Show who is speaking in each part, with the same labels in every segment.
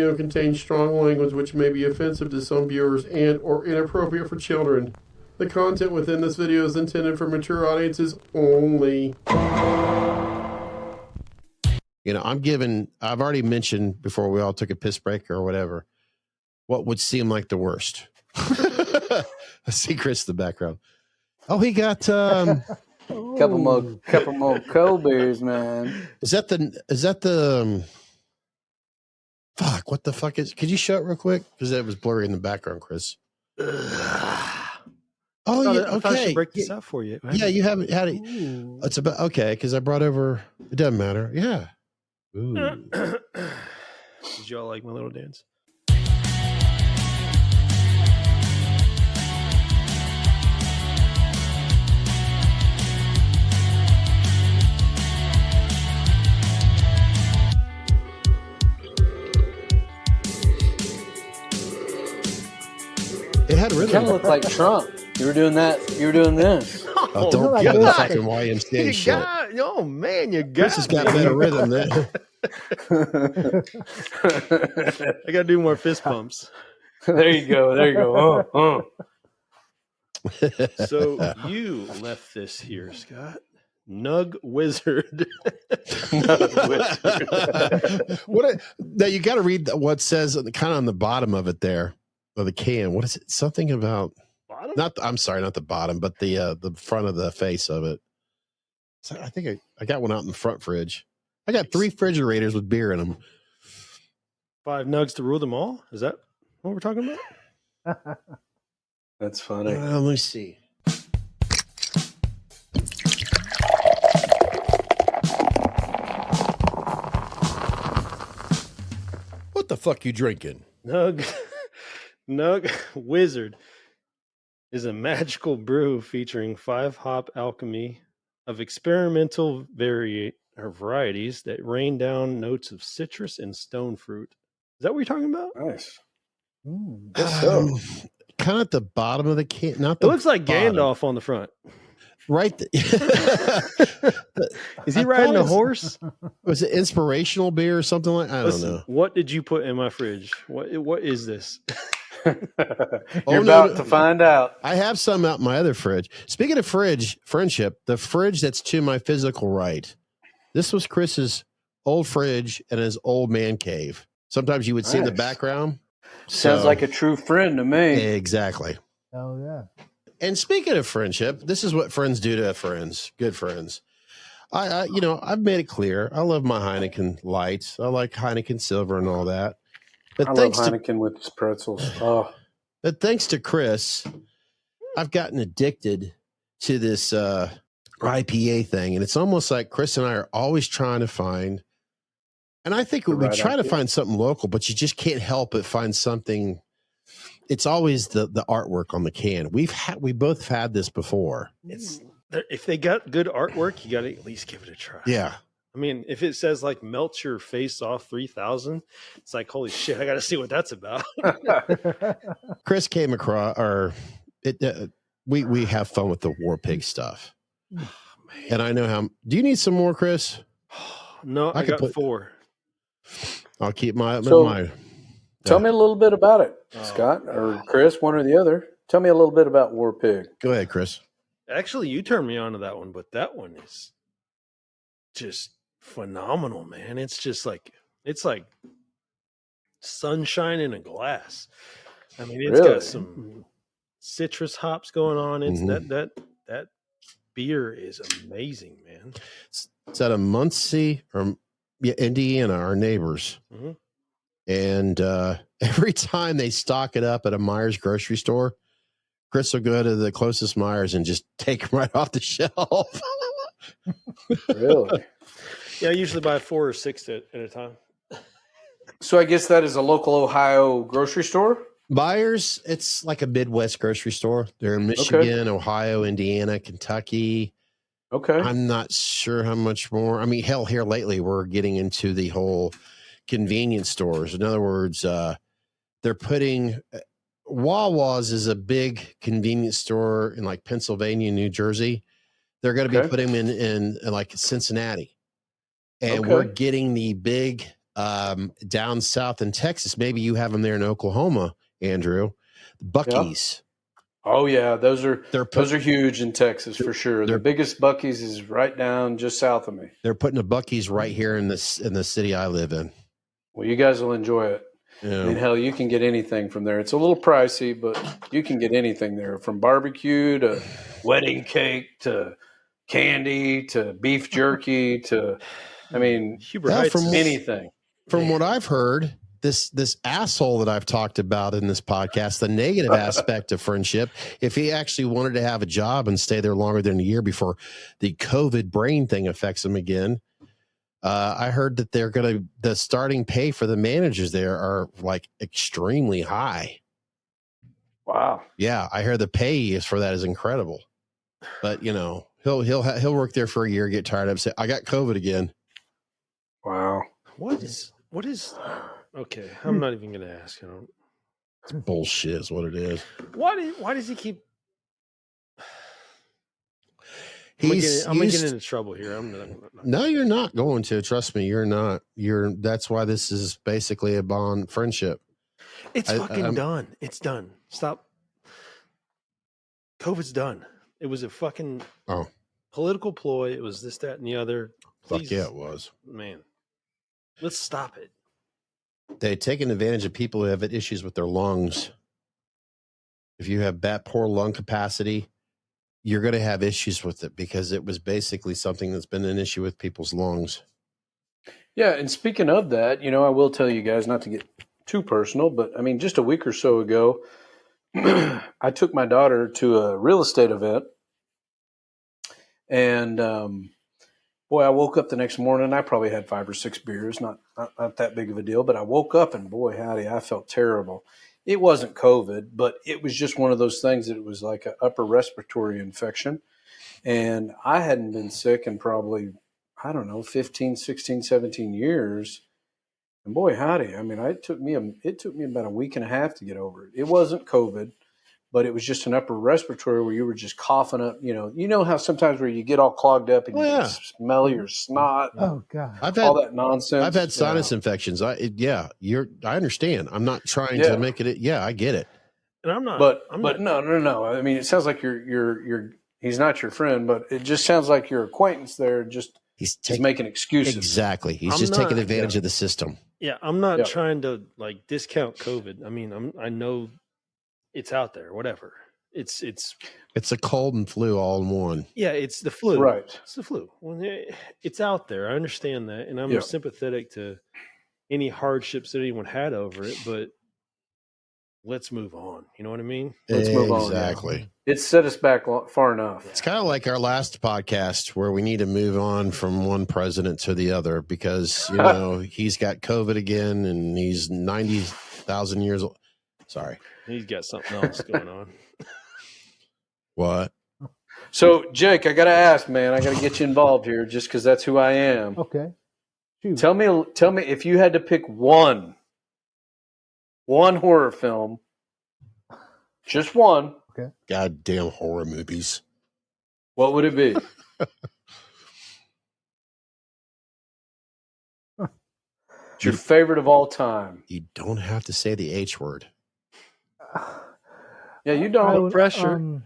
Speaker 1: video contains strong language which may be offensive to some viewers and or inappropriate for children. The content within this video is intended for mature audiences only.
Speaker 2: I've already mentioned before we all took a piss break or whatever, what would seem like the worst. I see Chris in the background. Oh, he got
Speaker 3: couple more cold beers, man.
Speaker 2: Is that the fuck? What the fuck is? Could you show it real quick? Because that was blurry in the background, Chris. Oh yeah, okay.
Speaker 4: I should break this out for you.
Speaker 2: Yeah, you haven't had it. It's about okay because I brought over. It doesn't matter. Yeah. Ooh.
Speaker 4: Did y'all like my little dance?
Speaker 2: It had a rhythm.
Speaker 3: Kind of looked like Trump. You were doing that. You were doing this.
Speaker 2: Oh, don't get the fucking YMCA shit.
Speaker 4: Oh man, you got.
Speaker 2: Chris has got better rhythm than.
Speaker 4: I got to do more fist pumps.
Speaker 3: There you go.
Speaker 4: So you left this here, Scott. Nug Wizard.
Speaker 2: Now you got to read what says kind of on the bottom of it there, of the can. What is it? Something about
Speaker 4: Bottom?
Speaker 2: I'm sorry, not the bottom, but the front of the face of it. So I think I got one out in the front fridge. I got 3 refrigerators with beer in them.
Speaker 4: 5 nugs to rule them all. Is that what we're talking about?
Speaker 3: That's funny.
Speaker 2: Let me see. What the fuck you drinking?
Speaker 4: Nug Wizard is a magical brew featuring 5 hop alchemy of experimental varieties that rain down notes of citrus and stone fruit. Is that what you're talking about?
Speaker 3: Nice.
Speaker 2: Kind of at the bottom of the can. Not
Speaker 4: It
Speaker 2: the
Speaker 4: looks like
Speaker 2: bottom.
Speaker 4: Gandalf on the front.
Speaker 2: Right.
Speaker 4: Is he riding a horse?
Speaker 2: Was it inspirational beer or something like? I don't know.
Speaker 4: What did you put in my fridge? What is this?
Speaker 3: You're about to find out.
Speaker 2: I have some out in my other fridge. Speaking of friendship, the fridge that's to my physical right. This was Chris's old fridge and his old man cave. Sometimes you would see in the background.
Speaker 3: Sounds like a true friend to me.
Speaker 2: Exactly.
Speaker 5: Oh yeah.
Speaker 2: And speaking of friendship, this is what friends do to friends. Good friends. I've made it clear. I love my Heineken lights. I like Heineken silver and all that. But
Speaker 3: I love Heineken with its pretzels. Oh.
Speaker 2: But thanks to Chris, I've gotten addicted to this IPA thing. And it's almost like Chris and I are always trying to find, and I think we try to find something local, but you just can't help but find something. It's always the artwork on the can. We both had this before.
Speaker 4: If they got good artwork, you got to at least give it a try.
Speaker 2: Yeah.
Speaker 4: I mean, if it says like melt your face off 3000, it's like, holy shit, I got to see what that's about.
Speaker 2: Chris came across, we have fun with the War Pig stuff.
Speaker 4: Oh,
Speaker 2: and I know how, do you need some more, Chris?
Speaker 4: No, I got 4.
Speaker 2: I'll keep my.
Speaker 3: Tell me a little bit about it, Scott or Chris, one or the other. Tell me a little bit about War Pig.
Speaker 2: Go ahead, Chris.
Speaker 4: Actually, you turned me on to that one, but that one is just phenomenal, man. It's like sunshine in a glass. I mean, it's got some citrus hops going on. It's that beer is amazing, man.
Speaker 2: It's out of Muncie or Indiana, our neighbors. Mm-hmm. And every time they stock it up at a Myers grocery store, Chris will go to the closest Myers and just take them right off the shelf.
Speaker 3: Really?
Speaker 4: Yeah, I usually buy 4 or 6 at a time.
Speaker 3: So I guess that is a local Ohio grocery store?
Speaker 2: Myers, it's like a Midwest grocery store. They're in Michigan, Ohio, Indiana, Kentucky.
Speaker 3: Okay.
Speaker 2: I'm not sure how much more. I mean, hell, here lately, we're getting into the whole convenience stores. In other words, they're putting Wawa's is a big convenience store in like Pennsylvania, New Jersey. They're going to be putting them in like Cincinnati. And we're getting the big down south in Texas. Maybe you have them there in Oklahoma, Andrew. Buc-ee's.
Speaker 3: Oh yeah, those are
Speaker 2: They're
Speaker 3: huge in Texas for sure. The biggest Buc-ee's is right down just south of me.
Speaker 2: They're putting a Buc-ee's right here in the city I live in.
Speaker 3: Well, you guys will enjoy it.
Speaker 2: Yeah.
Speaker 3: I mean, hell, you can get anything from there. It's a little pricey, but you can get anything there, from barbecue to wedding cake to candy to beef jerky to, I mean, anything.
Speaker 2: From what I've heard, this asshole that I've talked about in this podcast, the negative aspect of friendship, if he actually wanted to have a job and stay there longer than a year before the COVID brain thing affects him again, I heard that the starting pay for the managers there are like extremely high.
Speaker 3: Wow.
Speaker 2: Yeah, I hear the pay for that is incredible. But he'll work there for a year, get tired of it, say, I got COVID again.
Speaker 3: Wow.
Speaker 4: What is okay, I'm not even gonna ask.
Speaker 2: It's bullshit is what it is.
Speaker 4: Why does he keep I'm gonna get into trouble here.
Speaker 2: No, you're not going to. Trust me, you're not. That's why this is basically a bond friendship.
Speaker 4: It's fucking done. It's done. Stop. COVID's done. It was a fucking political ploy. It was this, that, and the other.
Speaker 2: Fuck yeah, it was.
Speaker 4: Man, let's stop it.
Speaker 2: They've taken advantage of people who have issues with their lungs. If you have that poor lung capacity, you're going to have issues with it because it was basically something that's been an issue with people's lungs.
Speaker 3: Yeah, and speaking of that, I will tell you guys, not to get too personal, but I mean, just a week or so ago, I took my daughter to a real estate event, and boy, I woke up the next morning. I probably had 5 or 6 beers, not that big of a deal, but I woke up and boy, howdy, I felt terrible. It wasn't COVID, but it was just one of those things that it was like an upper respiratory infection. And I hadn't been sick in probably, 15, 16, 17 years. And boy, howdy. I mean, it took me about a week and a half to get over it. It wasn't COVID, but it was just an upper respiratory where you were just coughing up, you know how sometimes where you get all clogged up and you can smell your snot.
Speaker 5: Oh God.
Speaker 3: All that nonsense.
Speaker 2: I've had sinus infections. I understand. I'm not trying to make it. Yeah, I get it.
Speaker 4: And I'm not.
Speaker 3: But no. I mean, it sounds like he's not your friend, but it just sounds like your acquaintance there. He's making excuses.
Speaker 2: Exactly. He's just taking advantage of the system.
Speaker 4: Yeah, I'm not trying to discount COVID. I mean, I know it's out there. Whatever. It's
Speaker 2: a cold and flu all in one.
Speaker 4: Yeah, it's the flu.
Speaker 3: Right.
Speaker 4: It's the flu. It's out there. I understand that, and I'm sympathetic to any hardships that anyone had over it. But let's move on. You know what I mean?
Speaker 3: Let's move on.
Speaker 2: Exactly.
Speaker 3: It's set us back far enough.
Speaker 2: It's kind of like our last podcast where we need to move on from one president to the other because, he's got COVID again and he's 90,000 years old. Sorry.
Speaker 4: He's got something else going on.
Speaker 2: What?
Speaker 3: So, Jake, I got to ask, man. I got to get you involved here just because that's who I am.
Speaker 5: Okay. Shoot.
Speaker 3: Tell me if you had to pick one horror film, just one.
Speaker 5: Okay.
Speaker 2: Goddamn horror movies.
Speaker 3: What would it be? It's your favorite of all time.
Speaker 2: You don't have to say the H word.
Speaker 3: Yeah, you don't.
Speaker 4: Pressure.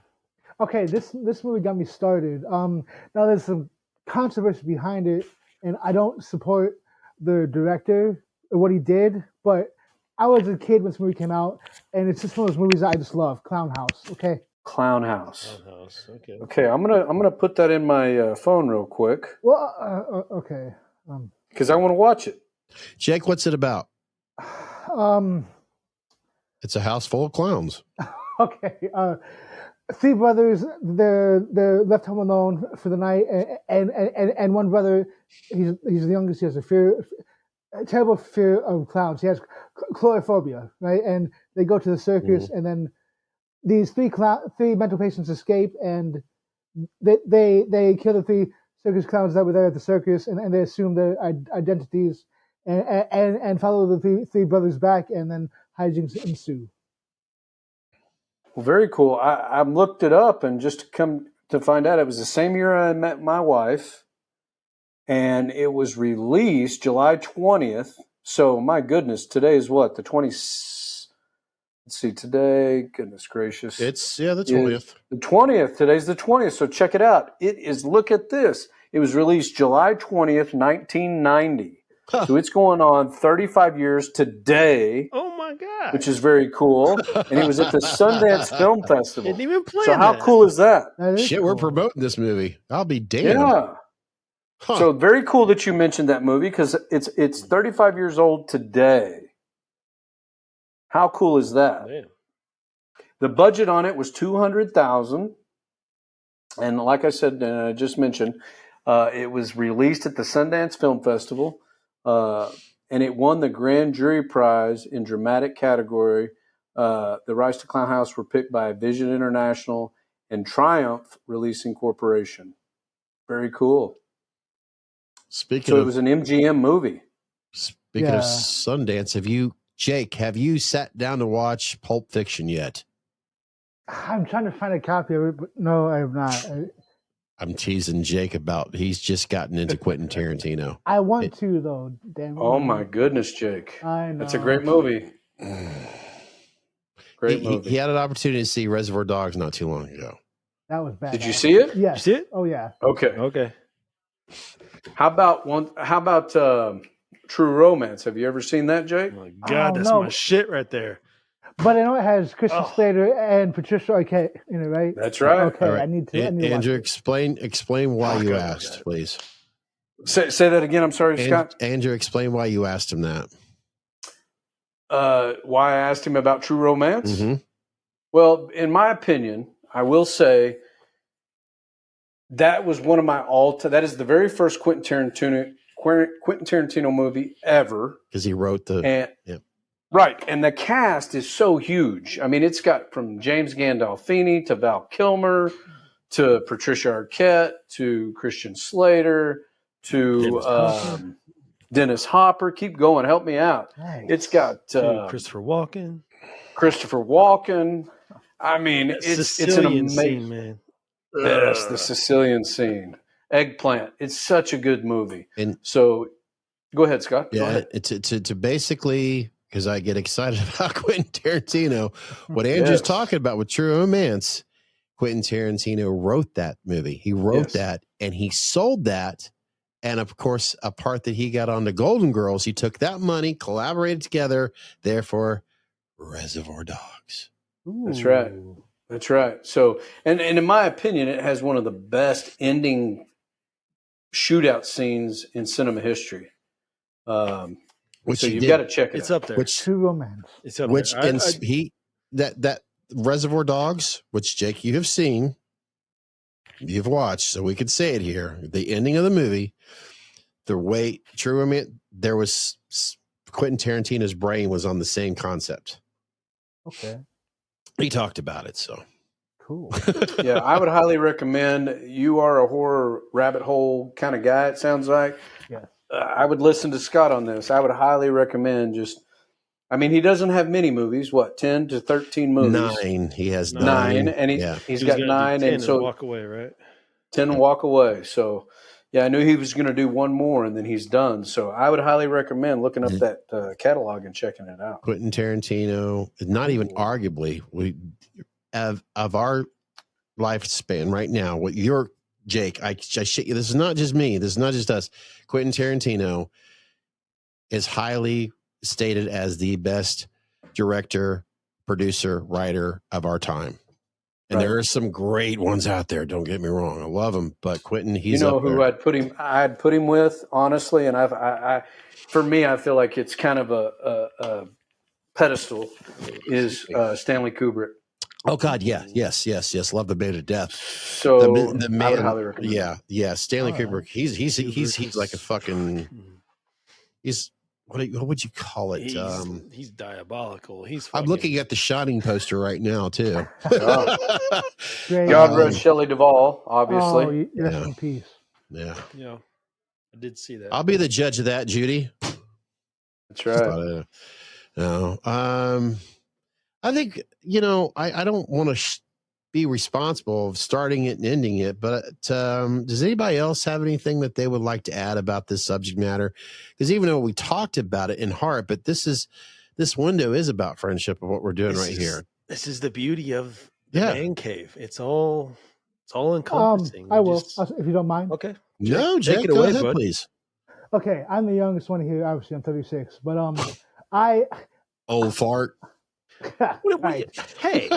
Speaker 5: Okay, this movie got me started. Now there's some controversy behind it, and I don't support the director or what he did, but I was a kid when this movie came out, and it's just one of those movies that I just love. Clown House. Okay.
Speaker 3: Clown House.
Speaker 4: Okay.
Speaker 3: Okay, I'm gonna put that in my phone real quick.
Speaker 5: Well, okay.
Speaker 3: Because I want to watch it.
Speaker 2: Jake, what's it about? It's a house full of clowns.
Speaker 5: Okay. 3 brothers, they're left home alone for the night, and one brother, he's the youngest. He has a terrible fear of clowns. He has chlorophobia, right? And they go to the circus, and then these 3 mental patients escape, and they kill the 3 circus clowns that were there at the circus, and they assume their identities, and follow the 3 brothers back, and then hijinks ensue.
Speaker 3: Well, very cool. I looked it up, and just to come to find out, it was the same year I met my wife, and it was released July 20th, So my goodness, today is what, the 20? Let's see, today. Goodness gracious,
Speaker 2: It's the 20th.
Speaker 3: The 20th. Today's the 20th. So check it out. It is. Look at this. It was released July 20th, 1990.
Speaker 2: Huh.
Speaker 3: So it's going on 35 years today.
Speaker 4: Oh my god!
Speaker 3: Which is very cool. And it was at the Sundance Film Festival.
Speaker 4: Didn't even plan
Speaker 3: So how
Speaker 4: that.
Speaker 3: cool is that?
Speaker 2: Shit, we're promoting this movie. I'll be damned.
Speaker 3: Yeah.
Speaker 2: Huh.
Speaker 3: So very cool that you mentioned that movie because it's 35 years old today. How cool is that?
Speaker 4: Damn.
Speaker 3: The budget on it was $200,000, and like I said, I just mentioned, it was released at the Sundance Film Festival, and it won the Grand Jury Prize in dramatic category. The Rise to Clown House were picked by Vision International and Triumph Releasing Corporation. Very cool.
Speaker 2: Speaking
Speaker 3: So
Speaker 2: of,
Speaker 3: it was an MGM movie.
Speaker 2: Speaking of Sundance, have you sat down to watch Pulp Fiction yet?
Speaker 5: I'm trying to find a copy of it, but no, I have not.
Speaker 2: I'm teasing Jake about he's just gotten into Quentin Tarantino.
Speaker 5: I want to, though. Damn it.
Speaker 3: Oh my goodness, Jake!
Speaker 5: I know.
Speaker 3: That's a great movie. Great movie.
Speaker 2: He had an opportunity to see Reservoir Dogs not too long ago.
Speaker 5: That was bad.
Speaker 3: Did you see it?
Speaker 5: Yes.
Speaker 4: You see it?
Speaker 5: Oh yeah.
Speaker 3: Okay. How about True Romance? Have you ever seen that, Jake?
Speaker 4: Oh my god, that's
Speaker 5: no.
Speaker 4: my shit right there.
Speaker 5: But I know it has Christian Slater and Patricia Arquette in it, right?
Speaker 3: That's right.
Speaker 5: Okay,
Speaker 2: All right.
Speaker 5: I need to
Speaker 2: Andrew,
Speaker 5: watch it.
Speaker 2: explain why you
Speaker 4: God,
Speaker 2: asked, please.
Speaker 3: Say that again. I'm sorry, Scott.
Speaker 2: Andrew, explain why you asked him that.
Speaker 3: Why I asked him about True Romance?
Speaker 2: Mm-hmm.
Speaker 3: Well, in my opinion, I will say that was one of my that is the very first Quentin Tarantino movie ever.
Speaker 2: Because he wrote the
Speaker 3: Right, and the cast is so huge. I mean, it's got from James Gandolfini to Val Kilmer to Patricia Arquette to Christian Slater to Dennis Hopper. Keep going, help me out.
Speaker 5: Nice.
Speaker 3: It's got
Speaker 4: Christopher Walken.
Speaker 3: I mean, it's an
Speaker 4: Sicilian
Speaker 3: amazing
Speaker 4: scene, man.
Speaker 3: Yes, the Sicilian scene. Eggplant. It's such a good movie.
Speaker 2: And
Speaker 3: so, go ahead, Scott. Go
Speaker 2: yeah,
Speaker 3: ahead.
Speaker 2: to basically, because I get excited about Quentin Tarantino, what Andrew's talking about with True Romance, Quentin Tarantino wrote that movie. He wrote that, and he sold that. And of course, a part that he got on the Golden Girls, he took that money, collaborated together, therefore Reservoir Dogs.
Speaker 3: That's right. That's right. So, and in my opinion, it has one of the best ending shootout scenes in cinema history.
Speaker 2: Which
Speaker 3: so you've got to check it
Speaker 4: It's
Speaker 3: out.
Speaker 4: up there.
Speaker 5: True Romance.
Speaker 4: It's up
Speaker 2: Which
Speaker 4: there.
Speaker 2: that Reservoir Dogs, which Jake, you have seen, you've watched, so we could say it here. The ending of the movie, the way True Romance, there was Quentin Tarantino's brain was on the same concept.
Speaker 5: Okay.
Speaker 2: He talked about it, so
Speaker 5: Cool.
Speaker 3: Yeah, I would highly recommend. You are a horror rabbit hole kind of guy, it sounds like.
Speaker 5: Yeah.
Speaker 3: I would listen to Scott on this. I would highly recommend he doesn't have many movies, 10 to 13 movies?
Speaker 2: 9. He has
Speaker 3: 9, and he's got 9, and so
Speaker 4: walk away, right?
Speaker 3: 10 and walk away. So, yeah, I knew he was going to do one more, and then he's done. So I would highly recommend looking up that catalog and checking it out.
Speaker 2: Quentin Tarantino, not even arguably, of our lifespan right now, what you're, Jake, I shit you, this is not just me, this is not just us. Quentin Tarantino is highly stated as the best director, producer, writer of our time. And there are some great ones out there. Don't get me wrong. I love him, but Quentin, he's up
Speaker 3: who
Speaker 2: there.
Speaker 3: I'd put him with, honestly, and for me, I feel like it's kind of a pedestal is Stanley Kubrick.
Speaker 2: Oh God, yeah, yes. Love the Man to Death.
Speaker 3: So
Speaker 2: the man,
Speaker 3: I would highly recommend.
Speaker 2: Yeah. Stanley Kubrick. He's like a fucking. He's what would you call it?
Speaker 4: He's diabolical.
Speaker 2: I'm looking at the Shining poster right now too.
Speaker 3: God rest Shelley Duvall, obviously.
Speaker 5: Oh, rest in peace.
Speaker 2: Yeah.
Speaker 4: I did see that.
Speaker 2: I'll be the judge of that, Judy.
Speaker 3: That's right.
Speaker 2: No. I think I don't want to be responsible of starting it and ending it. But does anybody else have anything that they would like to add about this subject matter? Because even though we talked about it in heart, but this window is about friendship of what we're doing here.
Speaker 4: This is the beauty of the man cave. It's all encompassing.
Speaker 5: I will, if you don't mind.
Speaker 4: Okay.
Speaker 2: No, Jake, go ahead, bud. Please.
Speaker 5: Okay, I'm the youngest one here. Obviously, I'm 36, but
Speaker 2: old fart.
Speaker 5: Right.
Speaker 4: Hey,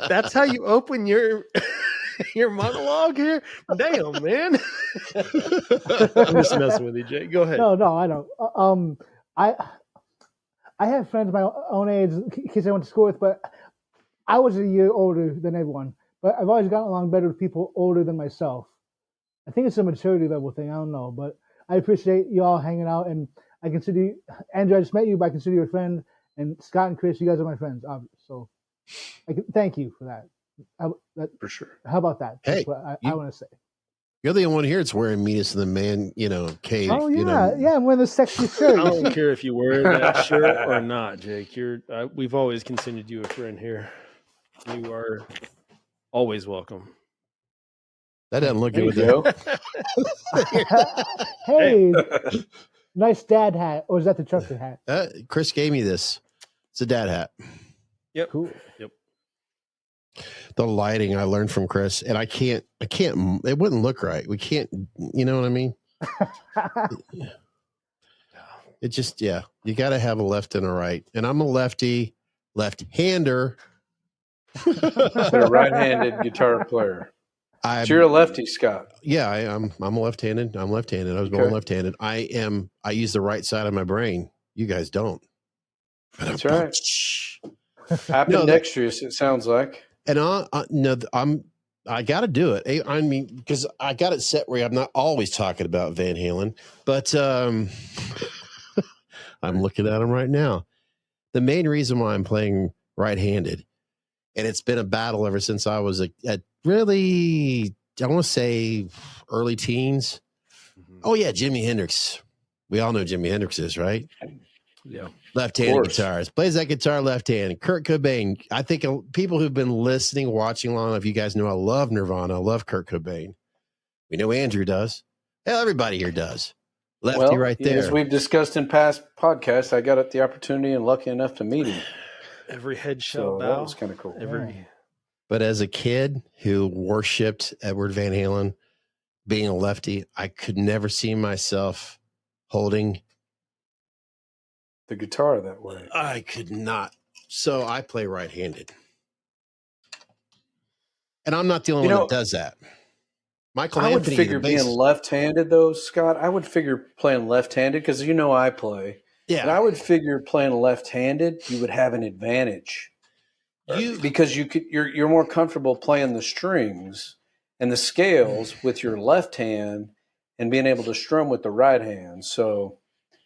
Speaker 4: that's how you open your monologue here? Damn, man. I'm just messing with you, Jake. Go ahead.
Speaker 5: No, I don't. I have friends my own age, kids I went to school with, but I was a year older than everyone. But I've always gotten along better with people older than myself. I think it's a maturity level thing. I don't know, but I appreciate you all hanging out, and I consider you, Andrew, I just met you, but I consider you a friend, and Scott and Chris, you guys are my friends, obviously. So I can thank you for that.
Speaker 3: For sure.
Speaker 5: How about that?
Speaker 2: Hey,
Speaker 5: that's what I want to say.
Speaker 2: You're the only one here that's wearing Meet Us in the Man, cave.
Speaker 5: Oh yeah, yeah. I'm wearing the sexy shirt.
Speaker 4: I don't care if you wear that shirt or not, Jake. We've always considered you a friend here. You are always welcome.
Speaker 2: That doesn't look good with
Speaker 5: that. Hey, nice dad hat. Or is that the trucker hat?
Speaker 2: Chris gave me this. It's a dad hat.
Speaker 4: Yep.
Speaker 5: Cool.
Speaker 4: Yep.
Speaker 2: The lighting I learned from Chris, and I can't, it wouldn't look right. We can't, you know what I mean? It just, you got to have a left and a right. And I'm a lefty, left-hander.
Speaker 3: But a right-handed guitar player. So you're a lefty, Scott.
Speaker 2: Yeah, I'm a left-handed. I'm left-handed. I was born left-handed. I use the right side of my brain. You guys don't.
Speaker 3: That's right. Ambidextrous, it sounds like.
Speaker 2: And I got to do it. I mean, because I got it set where I'm not always talking about Van Halen, but I'm looking at him right now. The main reason why I'm playing right-handed, and it's been a battle ever since I was at really, I want to say early teens. Mm-hmm. Oh yeah, Jimi Hendrix. We all know Jimi Hendrix is, right?
Speaker 4: Yeah.
Speaker 2: Left-handed guitars. Plays that guitar left-handed. Kurt Cobain. I think people who've been listening, watching long enough, you guys know I love Nirvana. I love Kurt Cobain. We know Andrew does. Hell, everybody here does. Lefty right there.
Speaker 3: As we've discussed in past podcasts, I got the opportunity and lucky enough to meet him.
Speaker 4: Every head shall bow.
Speaker 3: That was kind of cool.
Speaker 2: But as a kid who worshipped Edward Van Halen, being a lefty, I could never see myself holding
Speaker 3: the guitar that way.
Speaker 2: I could not. So I play right-handed. And I'm not the only one that does that. Michael Anthony.
Speaker 3: I would figure being left-handed, though, Scott, I would figure playing left-handed because I play. Yeah. And I would figure playing left-handed, you would have an advantage. Because you're more comfortable playing the strings and the scales with your left hand and being able to strum with the right hand. So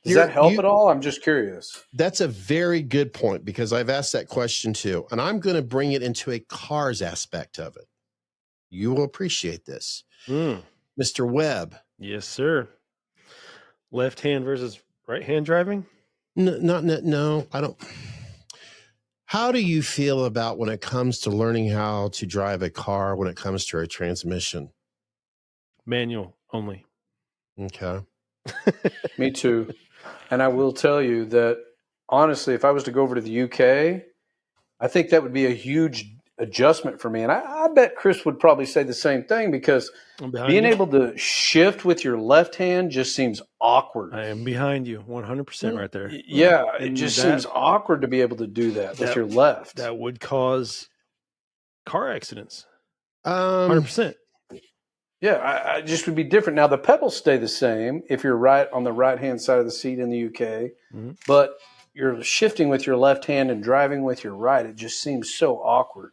Speaker 3: does that help at all? I'm just curious.
Speaker 2: That's a very good point because I've asked that question too. And I'm going to bring it into a cars aspect of it. You will appreciate this. Mr. Webb.
Speaker 4: Yes, sir. Left hand versus right hand driving?
Speaker 2: No, I don't. How do you feel about when it comes to learning how to drive a car when it comes to a transmission?
Speaker 4: Manual only.
Speaker 2: Okay.
Speaker 3: Me too. And I will tell you that, honestly, if I was to go over to the UK, I think that would be a huge adjustment for me. And I bet Chris would probably say the same thing because being able to shift with your left hand just seems awkward.
Speaker 4: I am behind you 100% right there.
Speaker 3: Yeah, it just seems awkward to be able to do that with your left.
Speaker 4: That would cause car accidents. 100%.
Speaker 3: Yeah, I just would be different. Now, the pedals stay the same if you're right on the right-hand side of the seat in the UK, but you're shifting with your left hand and driving with your right. It just seems so awkward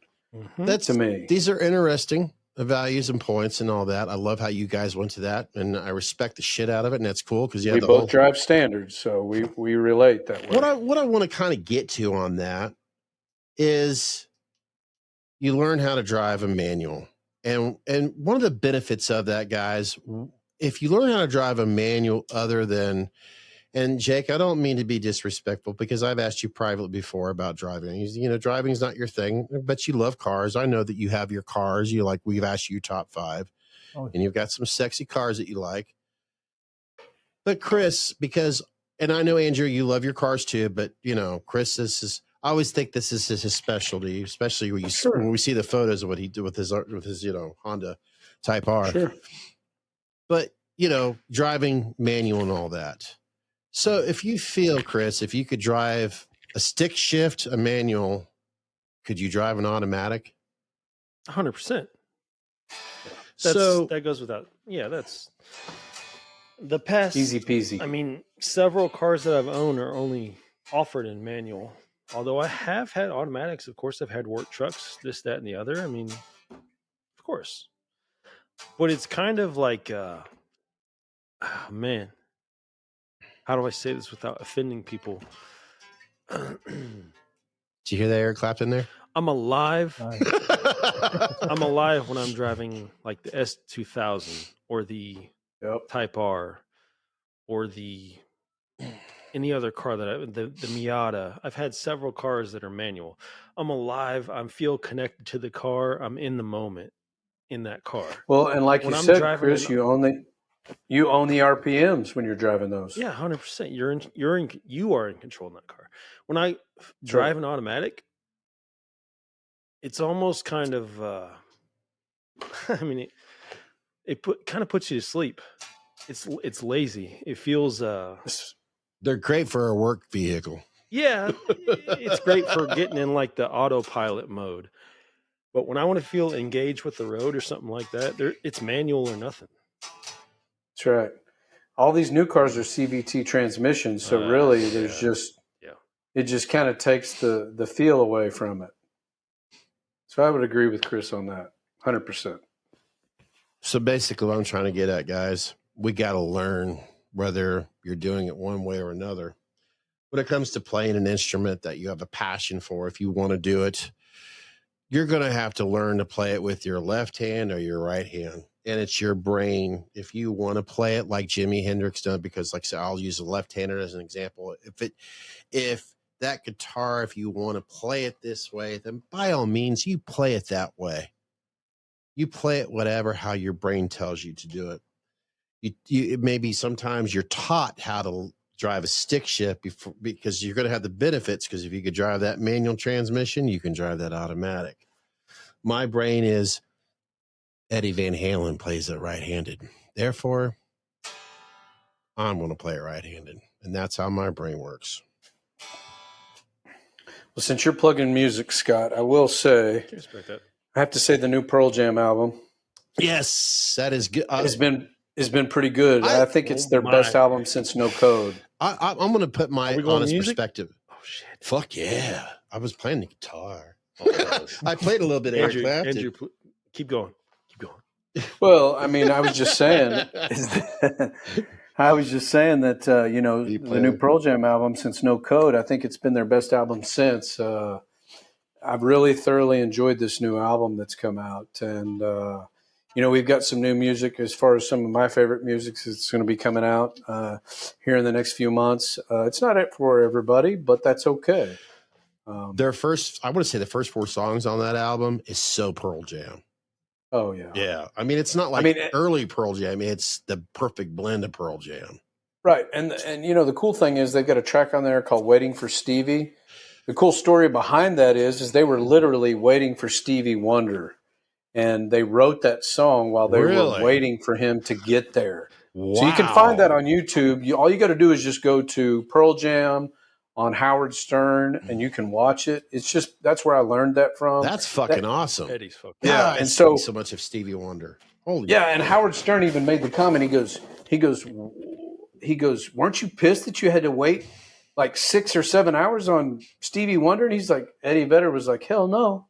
Speaker 3: to me.
Speaker 2: These are interesting values and points and all that. I love how you guys went to that, and I respect the shit out of it, and that's cool because
Speaker 3: we both drive standards, so we relate that way.
Speaker 2: What I want to kind of get to on that is you learn how to drive a manual. And one of the benefits of that, guys, if you learn how to drive a manual other than And Jake, I don't mean to be disrespectful because I've asked you privately before about driving. You know, driving's not your thing, but you love cars. I know that you have your cars. You like, we've asked you top 5, and you've got some sexy cars that you like. But Chris, and I know Andrew, you love your cars too, but you know, Chris, I always think this is his specialty, especially when we see the photos of what he did with his Honda Type R.
Speaker 3: Sure.
Speaker 2: But you know, driving manual and all that. So if you feel, Chris, if you could drive a stick shift, a manual, could you drive an automatic?
Speaker 4: 100%.
Speaker 2: So
Speaker 4: that goes without. Yeah, that's the past.
Speaker 3: Easy peasy.
Speaker 4: I mean, several cars that I've owned are only offered in manual. Although I have had automatics, of course, I've had work trucks, this, that, and the other. I mean, of course. But it's kind of like, man, how do I say this without offending people?
Speaker 2: Did you hear that Eric Clapton there?
Speaker 4: I'm alive. I'm alive when I'm driving like the S2000 or the Type R or the any other car that the Miata. I've had several cars that are manual. I'm alive. I feel connected to the car. I'm in the moment in that car.
Speaker 3: Well, and like when you said, Chris, you own the RPMs when you're driving those.
Speaker 4: Yeah, 100%. You are in control in that car. When I drive an automatic, it's almost kind of I mean it kind of puts you to sleep. It's lazy. It feels
Speaker 2: they're great for a work vehicle.
Speaker 4: Yeah, it's great for getting in like the autopilot mode. But when I want to feel engaged with the road or something like that, it's manual or nothing.
Speaker 3: That's right. All these new cars are CVT transmissions, so really there's it just kind of takes the feel away from it. So I would agree with Chris on that, 100%.
Speaker 2: So basically what I'm trying to get at, guys, we got to learn whether you're doing it one way or another. When it comes to playing an instrument that you have a passion for, if you want to do it, you're going to have to learn to play it with your left hand or your right hand. And it's your brain. If you want to play it like Jimi Hendrix done, because like I said, I'll use a left-hander as an example. If that guitar, if you want to play it this way, then by all means, you play it that way. You play it how your brain tells you to do it. You maybe sometimes you're taught how to drive a stick shift because you're going to have the benefits, because if you could drive that manual transmission, you can drive that automatic. My brain is Eddie Van Halen plays it right-handed. Therefore, I'm going to play it right-handed. And that's how my brain works.
Speaker 3: Well, since you're plugging music, Scott, I will say, I have to say the new Pearl Jam album.
Speaker 2: Yes, that is good.
Speaker 3: It's been pretty good. I think it's their best album since No Code.
Speaker 2: I'm going to put my honest perspective.
Speaker 4: Oh, shit.
Speaker 2: Fuck yeah. I was playing the guitar. I played a little bit of Eric Clapton.
Speaker 4: Andrew, keep going.
Speaker 3: Well, I mean, I was just saying that the new Pearl Jam album since No Code, I think it's been their best album since. I've really thoroughly enjoyed this new album that's come out. And, we've got some new music as far as some of my favorite music that's going to be coming out here in the next few months. It's not for everybody, but that's okay.
Speaker 2: I want to say the first 4 songs on that album is so Pearl Jam.
Speaker 3: Oh, yeah.
Speaker 2: Yeah. I mean, it's not like early Pearl Jam. It's the perfect blend of Pearl Jam.
Speaker 3: Right. And the cool thing is they've got a track on there called Waiting for Stevie. The cool story behind that is they were literally waiting for Stevie Wonder. And they wrote that song while they were waiting for him to get there. Wow. So you can find that on YouTube. All you got to do is just go to Pearl Jam on Howard Stern, and you can watch it. It's just that's where I learned that from.
Speaker 2: That's fucking awesome.
Speaker 4: Eddie's fucking
Speaker 3: yeah,
Speaker 2: and so much of Stevie Wonder. Holy
Speaker 3: and Howard Stern even made the comment. He goes, weren't you pissed that you had to wait like 6 or 7 hours on Stevie Wonder? And he's like, Eddie Vedder was like, hell no.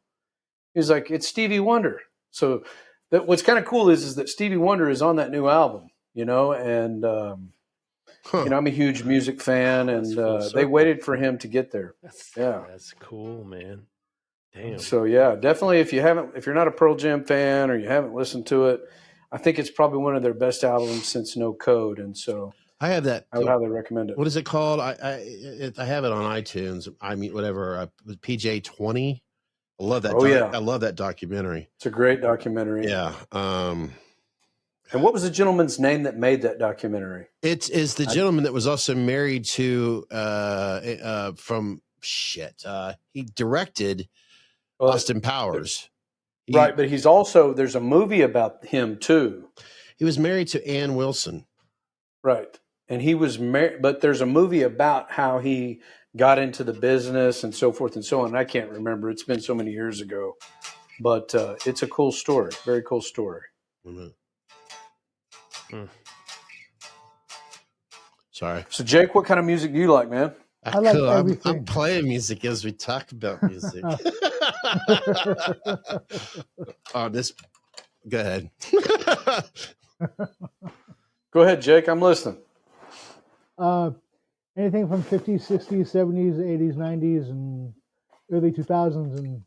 Speaker 3: He's like, it's Stevie Wonder. So what's kind of cool is that Stevie Wonder is on that new album, and I'm a huge music fan, and they waited for him to get there.
Speaker 4: That's cool, man. Damn.
Speaker 3: So definitely if you're not a Pearl Jam fan or you haven't listened to it, I think it's probably one of their best albums since No Code. And so
Speaker 2: I have that.
Speaker 3: I would highly recommend it.
Speaker 2: What is it called? I have it on iTunes. I mean, whatever. PJ 20. I love that.
Speaker 3: Oh, yeah.
Speaker 2: I love that documentary.
Speaker 3: It's a great documentary.
Speaker 2: Yeah.
Speaker 3: And what was the gentleman's name that made that documentary?
Speaker 2: It is the gentleman that was also married to he directed Austin Powers.
Speaker 3: Right, but he's also, there's a movie about him too.
Speaker 2: He was married to Ann Wilson.
Speaker 3: Right. And he was married, but there's a movie about how he got into the business and so forth and so on. I can't remember. It's been so many years ago. But it's a cool story. Very cool story.
Speaker 2: Mm-hmm. Sorry.
Speaker 3: So, Jake, what kind of music do you like, man?
Speaker 5: I like everything.
Speaker 2: I'm playing music as we talk about music. Go ahead.
Speaker 3: Go ahead, Jake. I'm listening.
Speaker 5: Anything from 50s, 60s, 70s, 80s, 90s, and early 2000s. And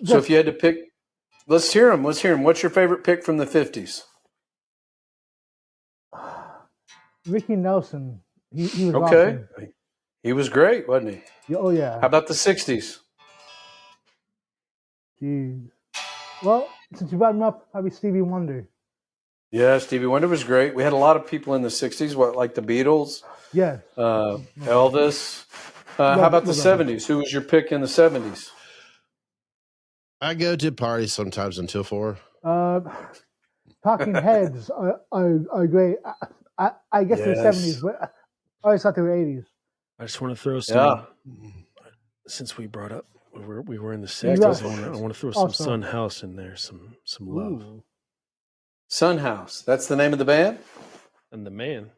Speaker 3: so if you had to pick, let's hear them. What's your favorite pick from the 50s?
Speaker 5: Ricky Nelson. He was
Speaker 3: okay.
Speaker 5: Awesome.
Speaker 3: He was great, wasn't he?
Speaker 5: Oh, yeah.
Speaker 3: How about the 60s?
Speaker 5: Jeez. Well, since you brought him up, probably Stevie Wonder.
Speaker 3: Yeah, Stevie Wonder was great. We had a lot of people in the 60s, like the Beatles?
Speaker 5: Yes.
Speaker 3: Elvis. How about the 70s? Who was your pick in the 70s?
Speaker 2: I go to parties sometimes until 4.
Speaker 5: Talking Heads are great. I guess they're 70s, but I always thought they were 80s.
Speaker 4: I just want to throw some, since we brought up, we were in the 60s, I want to throw some Son House in there, some love.
Speaker 3: Ooh. Son House. That's the name of the band?
Speaker 4: And the man.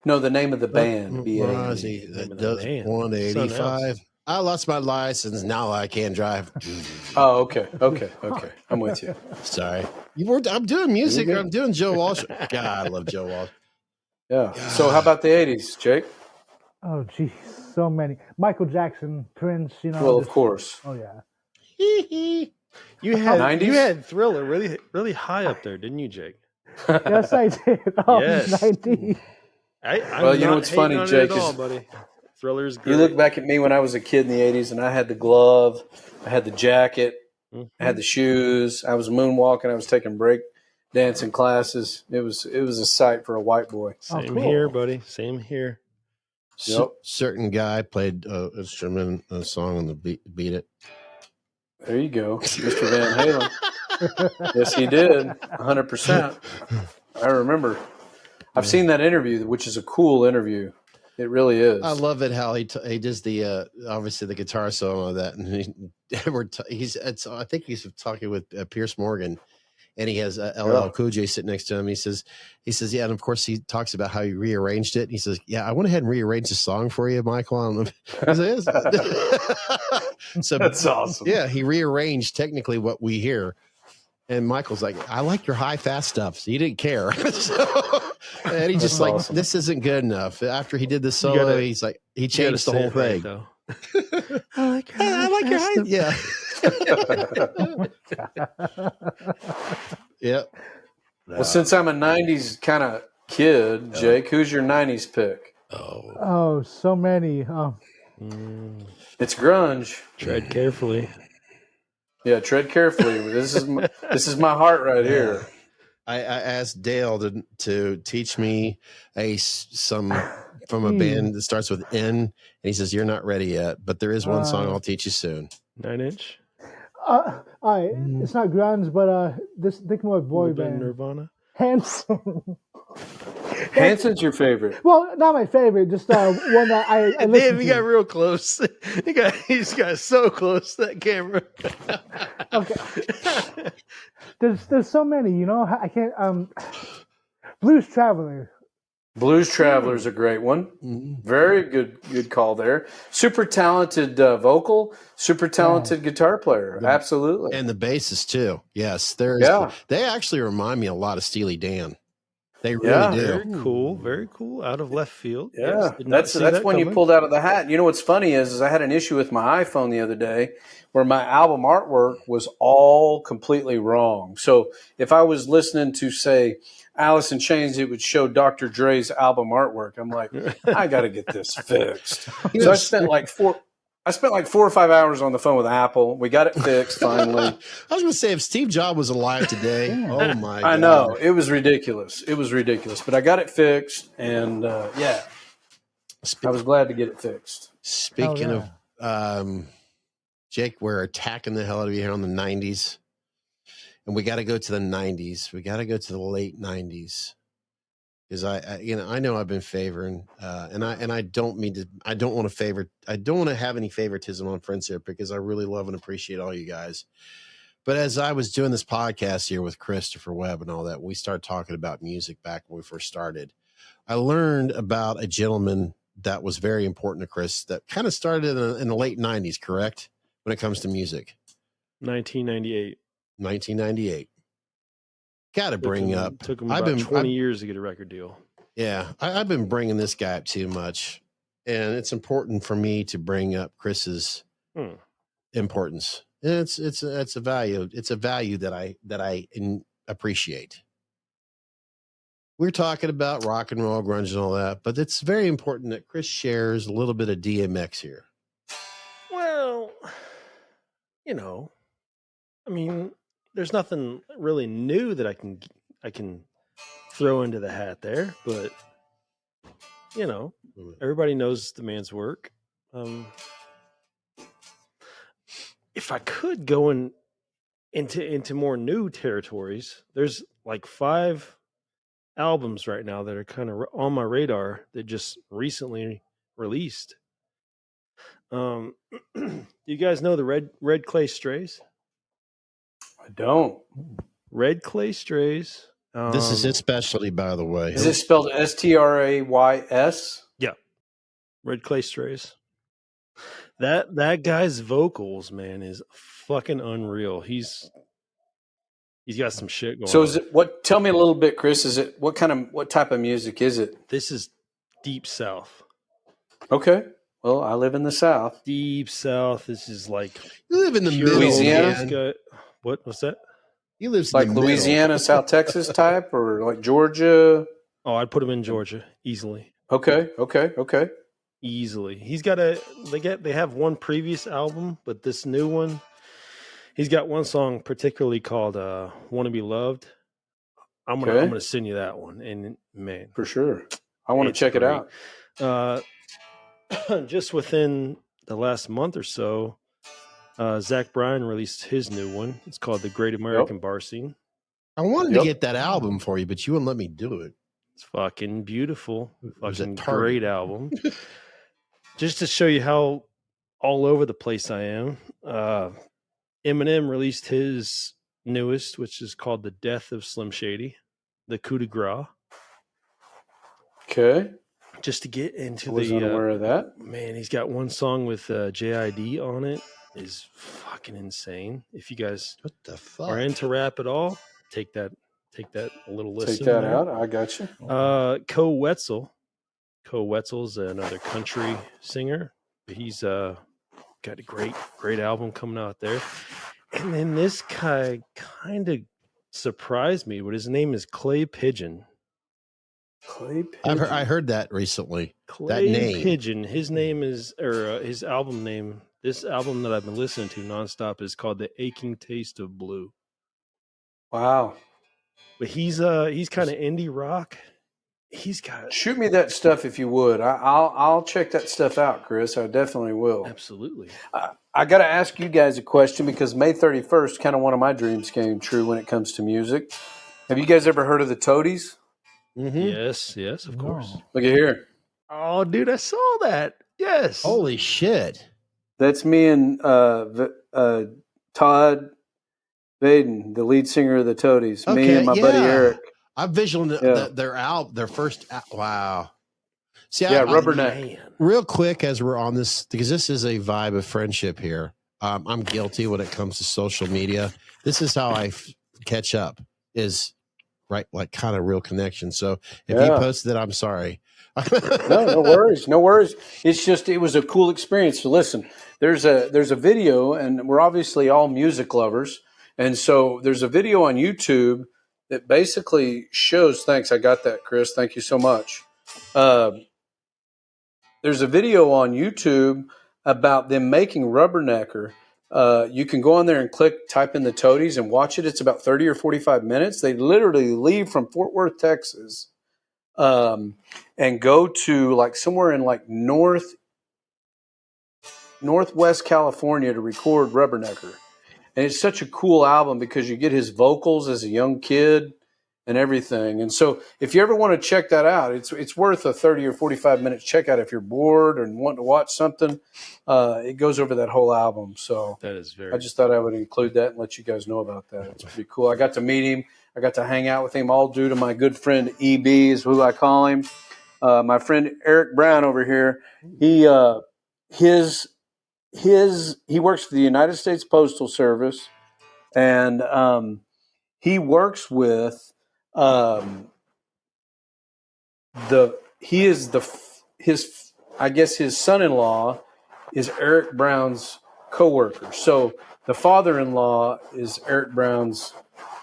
Speaker 3: No, the name of the band.
Speaker 2: One to 85. I lost my license. Now I can't drive.
Speaker 3: Oh, okay. I'm with you.
Speaker 2: Sorry. I'm doing music. I'm doing Joe Walsh. God, I love Joe Walsh.
Speaker 3: Yeah. God. So how about the 80s, Jake?
Speaker 5: Oh, geez. So many. Michael Jackson, Prince,
Speaker 3: Well, of course.
Speaker 5: Oh, yeah.
Speaker 4: You had Thriller really, really high up there, didn't you, Jake?
Speaker 5: Yes, I did. Oh,
Speaker 4: yes.
Speaker 5: 90.
Speaker 3: Well, you know what's funny, Jake, is
Speaker 4: buddy. Thriller's great.
Speaker 3: You look back at me when I was a kid in the 80s, and I had the glove, I had the jacket, I had the shoes, I was moonwalking, I was taking break dancing classes. It was a sight for a white boy.
Speaker 4: Same here, buddy. Same here.
Speaker 3: Yep.
Speaker 2: Certain guy played instrument, a song on the Beat It.
Speaker 3: There you go, Mr. Van Halen. Yes, he did, 100%. I remember. I've seen that interview, which is a cool interview. It really is.
Speaker 2: I love it how he does the obviously the guitar solo of that, and I think he's talking with Pierce Morgan, and he has LL Cool J sitting next to him. He says, yeah, and of course he talks about how he rearranged it. And he says, yeah, I went ahead and rearranged the song for you, Michael. I don't know if it is. So
Speaker 3: that's awesome.
Speaker 2: Yeah, he rearranged technically what we hear. And Michael's like, I like your high fast stuff. So he didn't care. And he just awesome. This isn't good enough. After he did the solo, he's like, he changed the whole thing. Right, I like your high. Yeah. Yep.
Speaker 3: Well, since I'm a 90s kind of kid, Jake, who's your 90s pick?
Speaker 5: Oh, so many.
Speaker 3: It's grunge.
Speaker 4: Tread carefully.
Speaker 3: Yeah, tread carefully. This is my heart right here.
Speaker 2: I asked Dale to teach me some from a band that starts with N, and he says you're not ready yet, but there is one song I'll teach you soon.
Speaker 4: 9 Inch.
Speaker 5: All right, it's not grunge, but think more boy band.
Speaker 4: Nirvana.
Speaker 5: Hanson.
Speaker 3: Hanson's your favorite.
Speaker 5: Well, not my favorite, just one that I
Speaker 4: Damn, he got real close. He's got so close to that camera.
Speaker 5: Okay. There's so many, I can't. Blues Traveler.
Speaker 3: Blues Traveler's a great one. Very good call there. Super talented vocal, super talented guitar player. Absolutely.
Speaker 2: And the bassist too. Yes, they actually remind me a lot of Steely Dan. They really do.
Speaker 4: Very cool. Very cool. Out of left field.
Speaker 3: Yeah, yes, that's one you pulled out of the hat. You know what's funny is I had an issue with my iPhone the other day where my album artwork was all completely wrong. So if I was listening to, say, Alice in Chains, it would show Dr. Dre's album artwork. I'm like, I got to get this fixed. So I spent like 4 or 5 hours on the phone with Apple. We got it fixed finally.
Speaker 2: I was going to say, if Steve Jobs was alive today, oh my God.
Speaker 3: I know. It was ridiculous. But I got it fixed. And yeah, I was glad to get it fixed.
Speaker 2: Speaking of Jake, we're attacking the hell out of you here on the 90s. And we got to go to the 90s. We got to go to the late 90s. Because I know I've been favoring, and I don't mean to. I don't want to have any favoritism on Friendship because I really love and appreciate all you guys. But as I was doing this podcast here with Christopher Webb and all that, we started talking about music back when we first started. I learned about a gentleman that was very important to Chris that kind of started in the late 90s, correct? When it comes to music.
Speaker 4: 1998.
Speaker 2: 1998. Got to bring up.
Speaker 4: Took him about 20 years to get a record deal. Yeah,
Speaker 2: I've been bringing this guy up too much, and it's important for me to bring up Chris's importance. And it's a value. It's a value that I appreciate. We're talking about rock and roll, grunge, and all that, but it's very important that Chris shares a little bit of DMX here.
Speaker 4: Well, I mean, there's nothing really new that I can throw into the hat there, but everybody knows the man's work. If I could go into more new territories, there's like 5 albums right now that are kind of on my radar that just recently released. Do you guys know the Red Clay Strays?
Speaker 3: I don't.
Speaker 4: Red Clay Strays.
Speaker 2: This is his specialty, by the way.
Speaker 3: Is it spelled Strays?
Speaker 4: Yeah. Red Clay Strays. That guy's vocals, man, is fucking unreal. He's got some shit going on.
Speaker 3: So is it what? Tell me a little bit, Chris. Is it what type of music is it?
Speaker 4: This is Deep South.
Speaker 3: Okay. Well, I live in the South.
Speaker 4: Deep South. This is like
Speaker 2: you live in the middle,
Speaker 3: Louisiana.
Speaker 4: What's that?
Speaker 2: He lives
Speaker 3: like
Speaker 2: in the
Speaker 3: Louisiana, South Texas type, or like Georgia.
Speaker 4: Oh, I'd put him in Georgia easily.
Speaker 3: Okay.
Speaker 4: Easily. He's got they have one previous album, but this new one, he's got one song particularly called "Wanna Be Loved." I'm gonna send you that one, and man,
Speaker 3: for sure, I want to check it out.
Speaker 4: Just within the last month or so, Zach Bryan released his new one. It's called The Great American Bar Scene.
Speaker 2: I wanted to get that album for you, but you wouldn't let me do it.
Speaker 4: It's fucking beautiful. Fucking great album. Just to show you how all over the place I am, Eminem released his newest, which is called The Death of Slim Shady, the coup de grace.
Speaker 3: Okay.
Speaker 4: Just to get into
Speaker 3: I wasn't aware of that.
Speaker 4: Man, he's got one song with JID on it. Is fucking insane. If you guys are into rap at all, take that a little listen.
Speaker 3: Take that out. I got you.
Speaker 4: Co Wetzel's another country singer. He's got a great album coming out there. And then this guy kind of surprised me, but his name is Clay Pigeon.
Speaker 3: Clay Pigeon.
Speaker 2: I heard that recently.
Speaker 4: Clay
Speaker 2: that name.
Speaker 4: Pigeon. His name is, or his album name. This album that I've been listening to nonstop is called The Aching Taste of Blue.
Speaker 3: Wow.
Speaker 4: But he's kind of indie rock. He's got
Speaker 3: shoot me that stuff if you would. I'll check that stuff out, Chris. I definitely will.
Speaker 4: Absolutely.
Speaker 3: I got to ask you guys a question because May 31st, kind of one of my dreams came true when it comes to music. Have you guys ever heard of the Toadies?
Speaker 4: Mm-hmm. Yes, of course.
Speaker 3: Look at here.
Speaker 4: Oh, dude, I saw that. Yes.
Speaker 2: Holy shit.
Speaker 3: That's me and Todd Vaden, the lead singer of the Toadies. Me and my buddy Eric.
Speaker 2: I'm visualizing their first. Wow. See,
Speaker 3: Rubberneck.
Speaker 2: Real quick, as we're on this, because this is a vibe of friendship here. I'm guilty when it comes to social media. This is how I catch up. Is right, like kind of real connection. So if you posted it, I'm sorry.
Speaker 3: No worries. It's just it was a cool experience. So listen, there's a video, and we're obviously all music lovers, and so there's a video on YouTube that basically shows. Thanks, I got that, Chris. Thank you so much. There's a video on YouTube about them making Rubbernecker. You can go on there and type in the toadies and watch it. It's about 30 or 45 minutes. They literally leave from Fort Worth, Texas, and go to like somewhere in like Northwest California to record Rubbernecker. And it's such a cool album because you get his vocals as a young kid and everything. And so if you ever want to check that out, it's worth a 30 or 45 minutes check out if you're bored and want to watch something. It goes over that whole album. So
Speaker 4: that is very
Speaker 3: I just thought I would include that and let you guys know about that. It's pretty cool. I got to meet him. I got to hang out with him, all due to my good friend EB is who I call him. My friend Eric Brown over here, he works for the United States Postal Service, and he works with his son-in-law is Eric Brown's coworker. So the father-in-law is Eric Brown's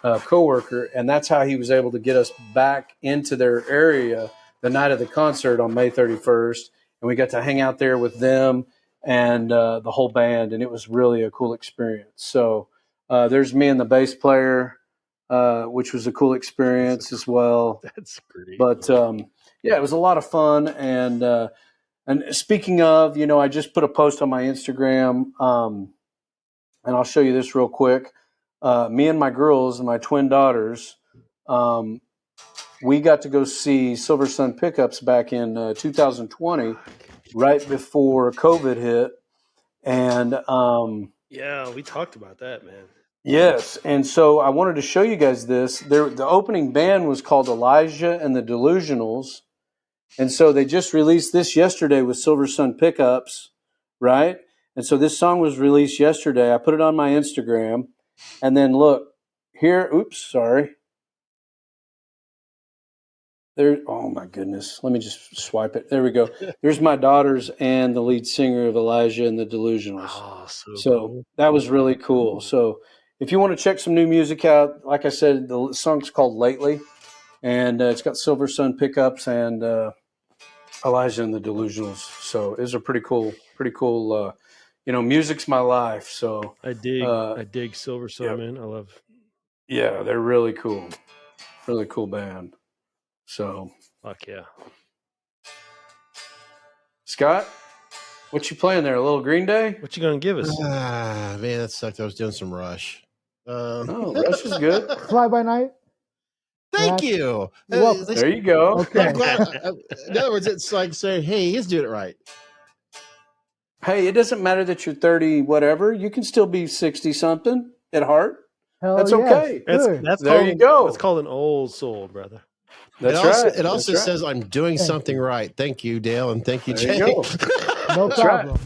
Speaker 3: coworker, and that's how he was able to get us back into their area the night of the concert on May 31st, and we got to hang out there with them and the whole band, and it was really a cool experience. So there's me and the bass player, which was a cool experience as well.
Speaker 4: That's great.
Speaker 3: But yeah, it was a lot of fun. And speaking of, I just put a post on my Instagram, and I'll show you this real quick. Me and my girls and my twin daughters, we got to go see Silver Sun Pickups back in 2020, right before COVID hit. And
Speaker 4: yeah, we talked about that, man.
Speaker 3: yes, and so I wanted to show you guys this. The opening band was called Elijah and the Delusionals, and so they just released this yesterday with Silver Sun Pickups, right? And so this song was released yesterday. I put it on my Instagram, and then look here. Oops, sorry. There. Oh my goodness. Let me just swipe it. There we go. There's my daughters and the lead singer of Elijah and the Delusionals.
Speaker 4: Oh,
Speaker 3: So
Speaker 4: cool.
Speaker 3: that was really cool. So if you want to check some new music out, like I said, the song's called Lately, and it's got Silver Sun Pickups and Elijah and the Delusionals. So it's a pretty cool. Music's my life. So
Speaker 4: I dig Silver Sun,
Speaker 3: yep.
Speaker 4: man. I love.
Speaker 3: Yeah, they're really cool band. So
Speaker 4: Fuck yeah.
Speaker 3: Scott, what you playing there? A little Green Day?
Speaker 4: What you gonna give us?
Speaker 2: Man, that sucked. I was doing some Rush.
Speaker 3: Rush is good.
Speaker 5: Fly by Night.
Speaker 2: Thank you.
Speaker 5: Well,
Speaker 3: There you go.
Speaker 5: Okay.
Speaker 2: I'm glad, in other words, it's like saying, "Hey, he's doing it right."
Speaker 3: Hey, it doesn't matter that you're 30, whatever. You can still be 60 something at heart.
Speaker 5: Hell
Speaker 3: That's
Speaker 5: yes,
Speaker 3: okay.
Speaker 5: good.
Speaker 4: That's
Speaker 3: There
Speaker 4: called,
Speaker 3: you go.
Speaker 4: That's called an old soul, brother.
Speaker 3: That's right.
Speaker 2: It also
Speaker 3: That's right.
Speaker 2: says I'm doing something right. Thank you, Dale, and thank you,
Speaker 3: There
Speaker 2: Jay.
Speaker 3: you go.
Speaker 5: No
Speaker 3: That's right.
Speaker 5: problem.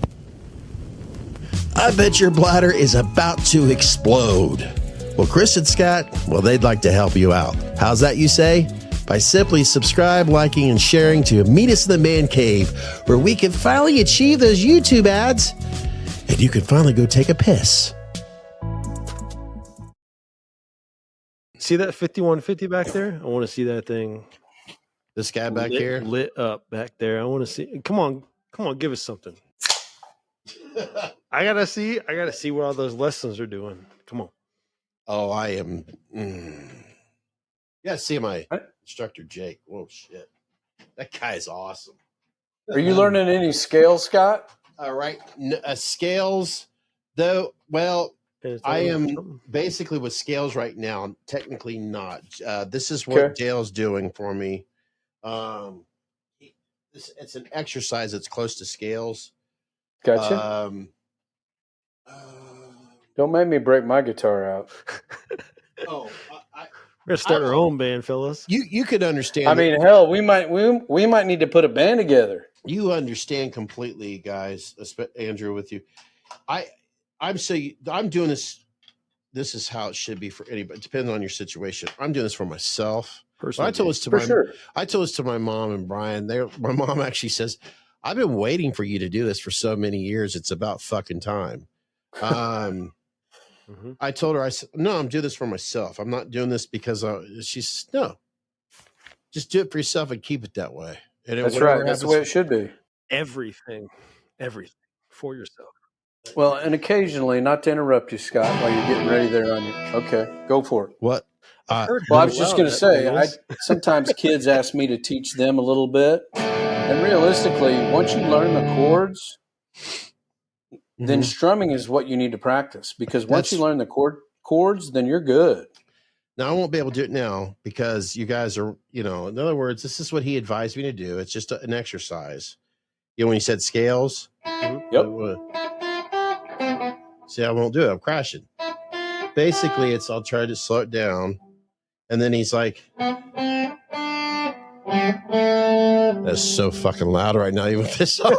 Speaker 2: I bet your bladder is about to explode. Well, Chris and Scott, they'd like to help you out. How's that, you say? By simply subscribe, liking, and sharing to Meet Us in the Man Cave, where we can finally achieve those YouTube ads, and you can finally go take a piss.
Speaker 4: See that 5150 back there? I want to see that thing.
Speaker 2: This guy back here?
Speaker 4: Lit up back there. I want to see. Come on, give us something. I gotta see what all those lessons are doing. Come on.
Speaker 2: Oh, I am. You gotta see my instructor, Jake. Oh, shit. That guy's awesome.
Speaker 3: Are you learning any scales, Scott?
Speaker 2: All right. Scales, though, I am basically with scales right now. Technically not. This is what Dale's doing for me. It's an exercise that's close to scales.
Speaker 3: Gotcha. Don't make me break my guitar out.
Speaker 4: We're gonna start our own band, fellas.
Speaker 2: You could understand.
Speaker 3: I mean, hell, we might need to put a band together.
Speaker 2: You understand completely, guys. Andrew, with you, I'm doing this. This is how it should be for anybody. It depends on your situation. I'm doing this for myself. Personally, I told this to my mom and Brian. My mom actually says, "I've been waiting for you to do this for so many years. It's about fucking time."
Speaker 4: Mm-hmm.
Speaker 2: I told her, I said, no, I'm doing this for myself. I'm not doing this because she's no, just do it for yourself and keep it that way. And
Speaker 3: That's right. That's the way it should be.
Speaker 4: Everything for yourself.
Speaker 3: Well, and occasionally, not to interrupt you, Scott, while you're getting ready there on your. Okay, go for it.
Speaker 2: What?
Speaker 4: I've heard
Speaker 3: Well, I
Speaker 4: how
Speaker 3: was just
Speaker 4: loud
Speaker 3: going to
Speaker 4: that
Speaker 3: say,
Speaker 4: thing is.
Speaker 3: sometimes kids ask me to teach them a little bit, and realistically, once you learn the chords, then strumming is what you need to practice. Because once you learn the chords, then you're good.
Speaker 2: Now I won't be able to do it now because you guys are, in other words, this is what he advised me to do. It's just an exercise. When you said scales,
Speaker 3: Yep.
Speaker 2: See, I won't do it. I'm crashing. Basically, I'll try to slow it down. And then he's like, that's so fucking loud right now, even with this on.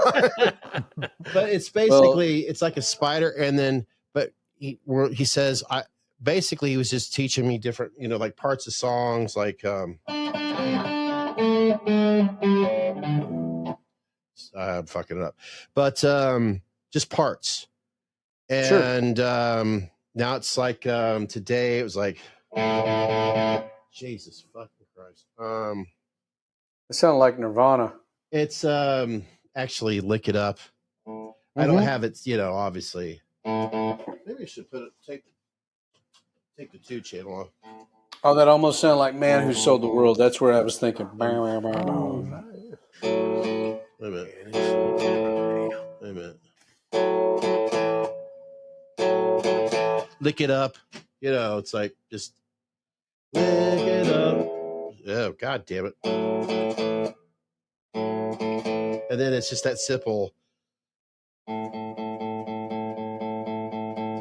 Speaker 2: But it's basically, it's like a spider. And then, but he says, basically, he was just teaching me different, like parts of songs, like, I'm fucking it up, but just parts. And now it's like today it was like, Jesus fucking Christ.
Speaker 3: It sounded like Nirvana.
Speaker 2: It's actually Lick It Up. I don't have it, obviously. Maybe I should take the 2 channel off.
Speaker 3: Oh, that almost sounded like Man Who Sold the World. That's where I was thinking.
Speaker 2: Wait a minute. Lick it up. It's like just lick it up. Oh, God damn it. And then it's just that simple.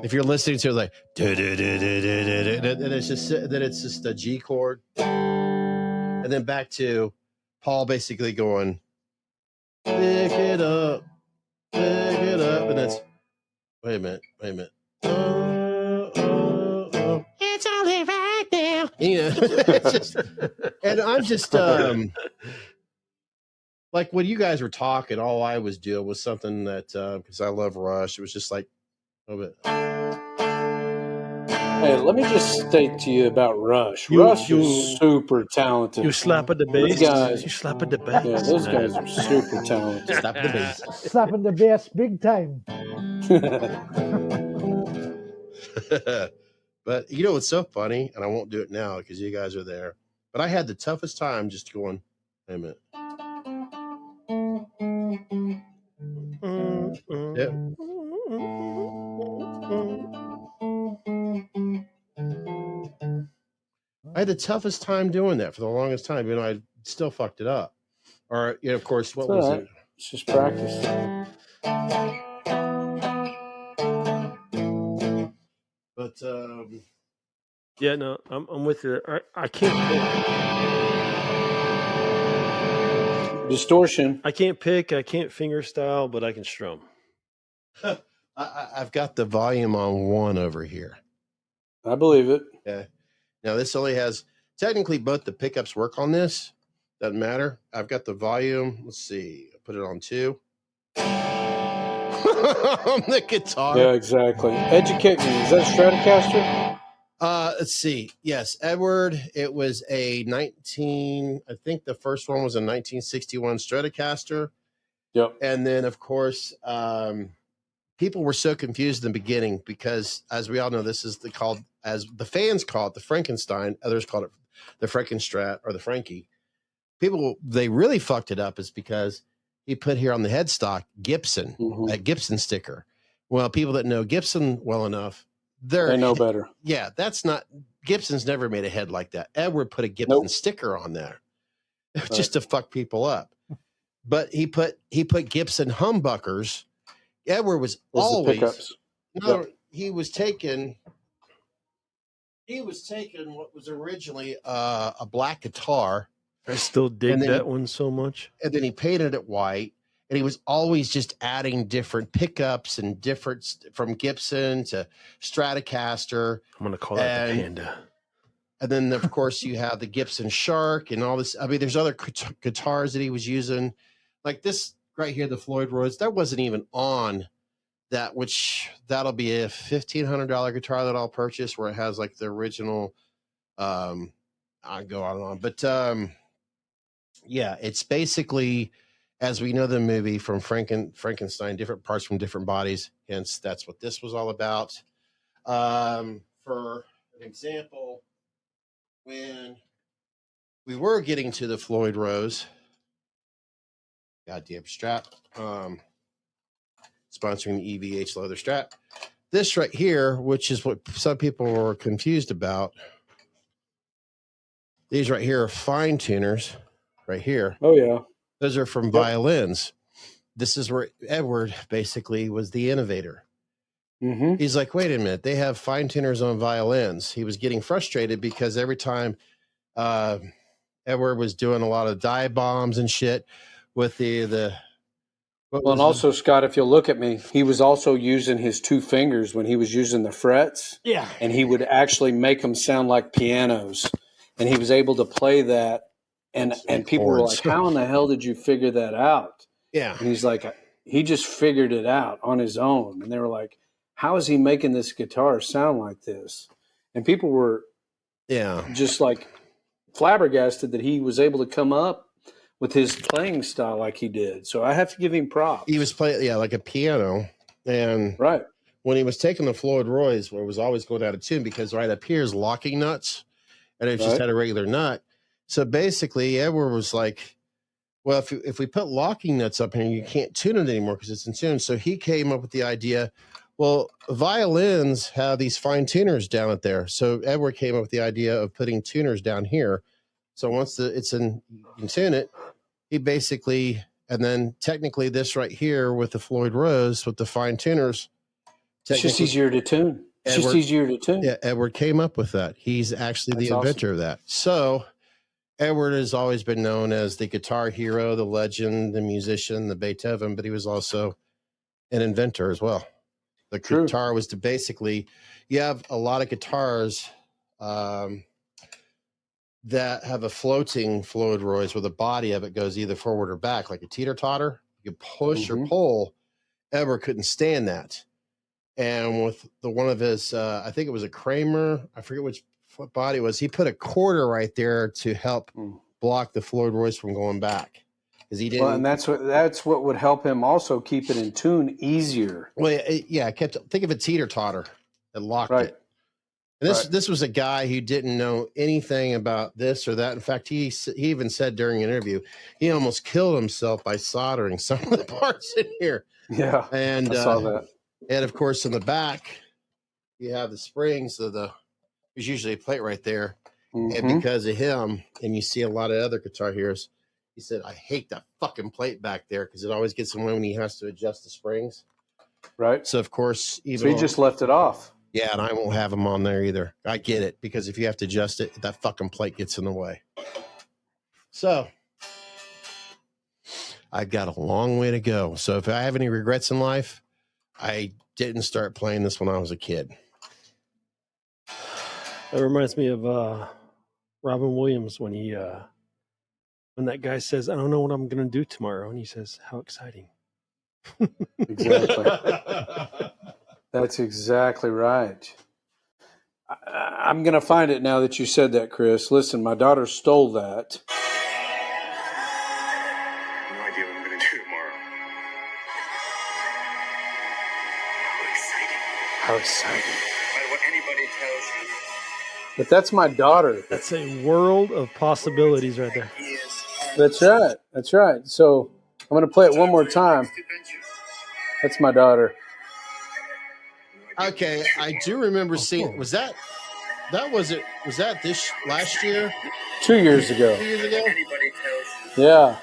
Speaker 2: If you're listening to it like, and it's just a G chord. And then back to Paul basically going, lick it up. And that's, wait a minute. It's only right now. It's just, and I'm just, like when you guys were talking, all I was doing was something that, because I love Rush, it was just like, a little bit.
Speaker 3: Hey, let me just state to you about Rush. Rush is super talented.
Speaker 4: You slap at the bass. You slap at the bass.
Speaker 3: Yeah, those guys are super talented.
Speaker 2: Slap the bass.
Speaker 5: Slapping the bass big time.
Speaker 2: But it's so funny, and I won't do it now because you guys are there. But I had the toughest time just going, wait a minute. Yep. I had the toughest time doing that for the longest time. I still fucked it up. Or, of course, what was it?
Speaker 3: It's just practice.
Speaker 2: But
Speaker 4: yeah, no, I'm with you. I can't pick.
Speaker 3: Distortion.
Speaker 4: I can't pick. I can't finger style, but I can strum.
Speaker 2: I've got the volume on 1 over here.
Speaker 3: I believe it.
Speaker 2: Yeah. Now this only has technically both the pickups work on this. Doesn't matter. I've got the volume. Let's see. I put it on 2. On the guitar.
Speaker 3: Yeah, exactly. Educate me. Is that a Stratocaster?
Speaker 2: Let's see. Yes, Edward. It was a I think the first one was a 1961 Stratocaster.
Speaker 3: Yep.
Speaker 2: And then, of course, people were so confused in the beginning because, as we all know, this is as the fans call it, the Frankenstein. Others called it the Frankenstrat or the Frankie. People, they really fucked it up is because he put here on the headstock Gibson, that Gibson sticker. Well, people that know Gibson well enough, they
Speaker 3: know better.
Speaker 2: Yeah, that's not, Gibson's never made a head like that. Edward put a Gibson sticker on there just to fuck people up. But he put Gibson humbuckers. Edward was always, he was taking what was originally a black guitar.
Speaker 4: I still dig that one so much.
Speaker 2: And then he painted it white, and he was always just adding different pickups and different from Gibson to Stratocaster.
Speaker 4: I'm going to call that the Panda.
Speaker 2: And then, of course, you have the Gibson Shark and all this. I mean, there's other guitars that he was using. Like this right here, the Floyd Rhodes, that wasn't even on that'll be a $1,500 guitar that I'll purchase, where it has like the original. I go on and on, but yeah, it's basically, as we know the movie from Frankenstein, different parts from different bodies. Hence, that's what this was all about. For an example, when we were getting to the Floyd Rose, goddamn strap, sponsoring the EVH leather strap. This right here, which is what some people were confused about. These right here are fine tuners, right here.
Speaker 3: Oh yeah,
Speaker 2: Those are from violins. This is where Edward basically was the innovator.
Speaker 3: Mm-hmm.
Speaker 2: He's like, wait a minute, they have fine tuners on violins. He was getting frustrated because every time Edward was doing a lot of dive bombs and shit with
Speaker 3: well, and also, Scott, if you'll look at me, he was also using his two fingers when he was using the frets.
Speaker 4: Yeah.
Speaker 3: And he would actually make them sound like pianos. And he was able to play that. And people were like, how in the hell did you figure that out?
Speaker 2: Yeah.
Speaker 3: And he's like, he just figured it out on his own. And they were like, how is he making this guitar sound like this? And people were just like flabbergasted that he was able to come up with his playing style like he did. So I have to give him props.
Speaker 2: He was playing, like a piano. And when he was taking the Floyd Royce, where it was always going out of tune, because right up here is locking nuts, and it just had a regular nut. So basically, Edward was like, well, if we put locking nuts up here, you can't tune it anymore because it's in tune. So he came up with the idea, well, violins have these fine tuners down at there. So Edward came up with the idea of putting tuners down here. So once it's in, you can tune it. He basically, and then technically this right here with the Floyd Rose with the fine tuners.
Speaker 3: It's just easier to tune.
Speaker 2: Yeah, Edward came up with that. He's actually the inventor of that. So Edward has always been known as the guitar hero, the legend, the musician, the Beethoven, but he was also an inventor as well. The guitar was to basically, you have a lot of guitars that have a floating Floyd Royce where the body of it goes either forward or back, like a teeter-totter. You push or pull. Edward couldn't stand that. And with one of his, I think it was a Kramer, I forget which body it was, he put a quarter right there to help block the Floyd Royce from going back. Because he didn't.
Speaker 3: Well, and that's what would help him also keep it in tune easier.
Speaker 2: Well, yeah, think of a teeter-totter that locked it. And this was a guy who didn't know anything about this or that. In fact, he even said during an interview, he almost killed himself by soldering some of the parts in here.
Speaker 3: Yeah,
Speaker 2: and
Speaker 3: I saw that.
Speaker 2: And of course, in the back, you have the springs of there's usually a plate right there. And because of him, and you see a lot of other guitar heroes, he said, I hate that fucking plate back there because it always gets in the way when he has to adjust the springs.
Speaker 3: Right.
Speaker 2: So, of course,
Speaker 3: he just left it off.
Speaker 2: Yeah, and I won't have them on there either. I get it, because if you have to adjust it, that fucking plate gets in the way. So, I've got a long way to go. So, if I have any regrets in life, I didn't start playing this when I was a kid.
Speaker 4: That reminds me of Robin Williams when that guy says, I don't know what I'm going to do tomorrow. And he says, how exciting.
Speaker 3: Exactly. That's exactly right. I'm going to find it now that you said that, Chris. Listen, my daughter stole that.
Speaker 6: No idea what I'm going to do tomorrow. How exciting. No matter what anybody tells you.
Speaker 3: But that's my daughter.
Speaker 4: That's a world of possibilities right there.
Speaker 3: That's right. That's right. So I'm going to play it one more time. That's my daughter.
Speaker 2: Okay, I do remember seeing. Was that this last year?
Speaker 3: 2 years ago.
Speaker 2: 2 years ago.
Speaker 3: Yeah.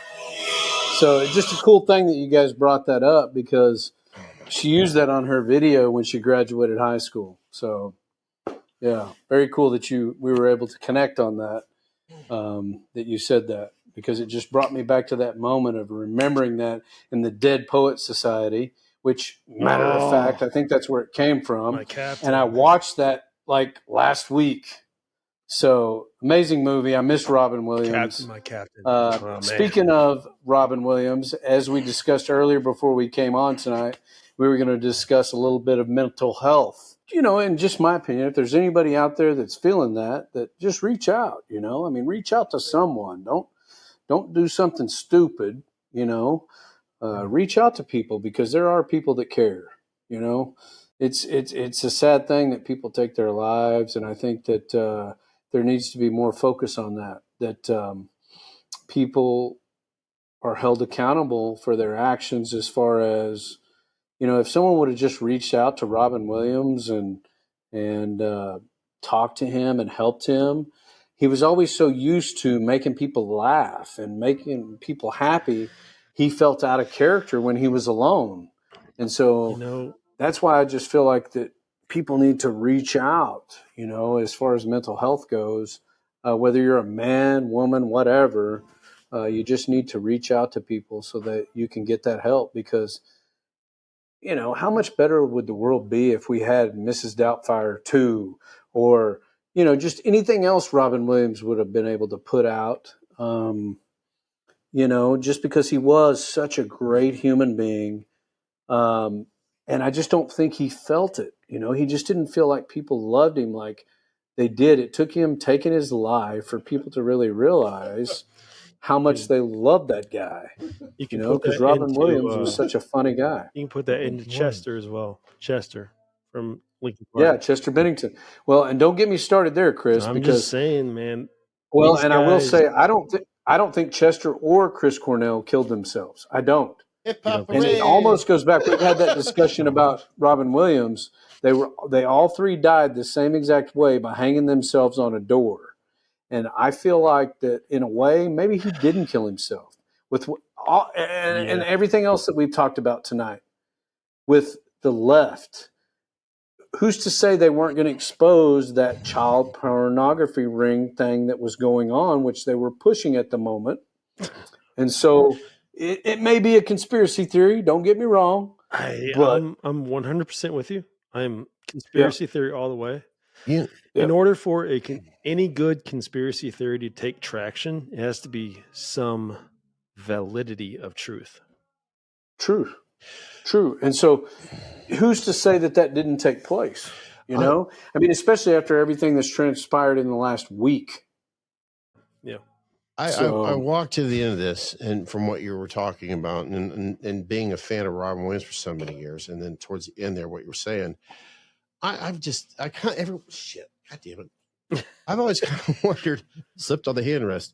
Speaker 3: So it's just a cool thing that you guys brought that up, because she used that on her video when she graduated high school. So yeah, very cool that we were able to connect on that. That you said that, because it just brought me back to that moment of remembering that in the Dead Poets Society. Which, matter of fact, I think that's where it came from. And I watched that like last week. So, amazing movie. I miss Robin Williams.
Speaker 4: My captain.
Speaker 3: Speaking of Robin Williams, as we discussed earlier before we came on tonight, we were going to discuss a little bit of mental health. You know, in just my opinion, if there's anybody out there that's feeling that just reach out. You know, I mean, reach out to someone. Don't do something stupid. You know, reach out to people because there are people that care. You know, it's a sad thing that people take their lives, and I think that there needs to be more focus on that. That people are held accountable for their actions, as far as, you know, if someone would have just reached out to Robin Williams and talked to him and helped him. He was always so used to making people laugh and making people happy. He felt out of character when he was alone. And so,
Speaker 4: You know,
Speaker 3: that's why I just feel like that people need to reach out, you know, as far as mental health goes, whether you're a man, woman, whatever, you just need to reach out to people so that you can get that help. Because, you know, how much better would the world be if we had Mrs. Doubtfire 2, or, you know, just anything else Robin Williams would have been able to put out, you know, just because he was such a great human being. And I just don't think he felt it. You know, he just didn't feel like people loved him like they did. It took him taking his life for people to really realize how much they loved that guy.
Speaker 4: you
Speaker 3: You
Speaker 4: can
Speaker 3: know,
Speaker 4: put
Speaker 3: because
Speaker 4: that
Speaker 3: Robin
Speaker 4: into
Speaker 3: Williams was such a funny guy.
Speaker 4: you can put that into Chester as well. Chester from Lincoln
Speaker 3: Yeah,
Speaker 4: Park.
Speaker 3: Chester Bennington. Well, and don't get me started there, Chris,
Speaker 4: I'm
Speaker 3: because
Speaker 4: just saying, man.
Speaker 3: well,
Speaker 4: these
Speaker 3: and I will
Speaker 4: guys-
Speaker 3: say I don't think Chester or Chris Cornell killed themselves. I don't.
Speaker 2: Hip
Speaker 4: You
Speaker 2: hop
Speaker 4: don't
Speaker 3: And it
Speaker 2: hooray.
Speaker 3: almost goes back. We've had that discussion about Robin Williams. They all three died the same exact way, by hanging themselves on a door. And I feel like that in a way, maybe he didn't kill himself with all, and
Speaker 4: Yeah.
Speaker 3: everything else that we've talked about tonight with the left. Who's to say they weren't going to expose that child pornography ring thing that was going on, which they were pushing at the moment? And so it may be a conspiracy theory. Don't get me wrong. But
Speaker 4: I'm 100% with you. I'm conspiracy theory all the way.
Speaker 2: You,
Speaker 4: In order for any good conspiracy theory to take traction, it has to be some validity of truth.
Speaker 3: true. And so who's to say that didn't take place? You know, I mean, especially after everything that's transpired in the last week.
Speaker 4: Yeah.
Speaker 2: I walked to the end of this, and from what you were talking about, and being a fan of Robin Williams for so many years, and then towards the end there, what you were saying, God damn it, I've always kind of wondered, slipped on the handrest.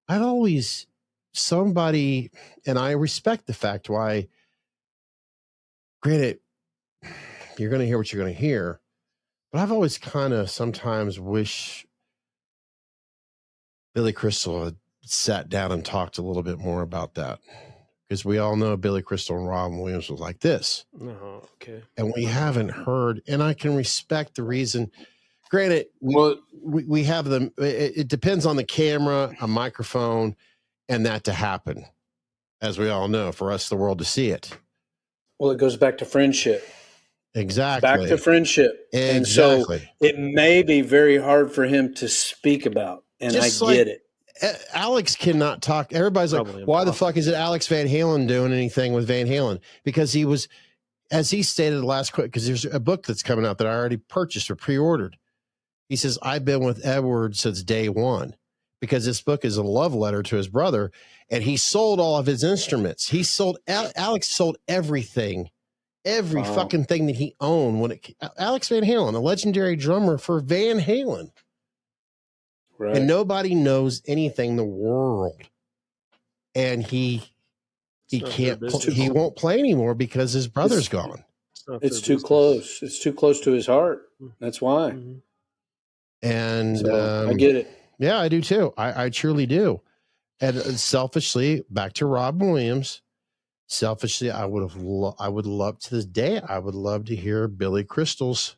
Speaker 2: I've always somebody, and I respect the fact why. Granted, you're going to hear what you're going to hear, but I've always kind of sometimes wish Billy Crystal had sat down and talked a little bit more about that, because we all know Billy Crystal and Robin Williams was like this.
Speaker 4: Oh, okay.
Speaker 2: And we haven't heard, and I can respect the reason. Granted, we have them. It depends on the camera, a microphone, and that to happen, as we all know, for us, the world to see it.
Speaker 3: Well, it goes back to friendship.
Speaker 2: Exactly.
Speaker 3: Back to friendship.
Speaker 2: Exactly.
Speaker 3: And so it may be very hard for him to speak about. And
Speaker 2: Just
Speaker 3: I get it.
Speaker 2: Alex cannot talk. Everybody's
Speaker 4: Probably
Speaker 2: like, why the
Speaker 4: impossible.
Speaker 2: fuck is it Alex Van Halen doing anything with Van Halen? Because he was, as he stated last quick, because there's a book that's coming out that I already purchased or pre-ordered. He says, I've been with Edward since day one, because this book is a love letter to his brother, and he sold all of his instruments. He sold, Alex sold everything, every fucking thing that he owned. Alex Van Halen, a legendary drummer for Van Halen.
Speaker 3: Right.
Speaker 2: And nobody knows anything in the world. And he can't, he won't play anymore because his brother's gone.
Speaker 3: It's too close. It's too close to his heart. That's why.
Speaker 4: Mm-hmm.
Speaker 2: And
Speaker 3: So, I get it.
Speaker 2: Yeah, I do too. I truly do. And selfishly, back to Robin Williams. Selfishly, I would love to this day. I would love to hear Billy Crystal's,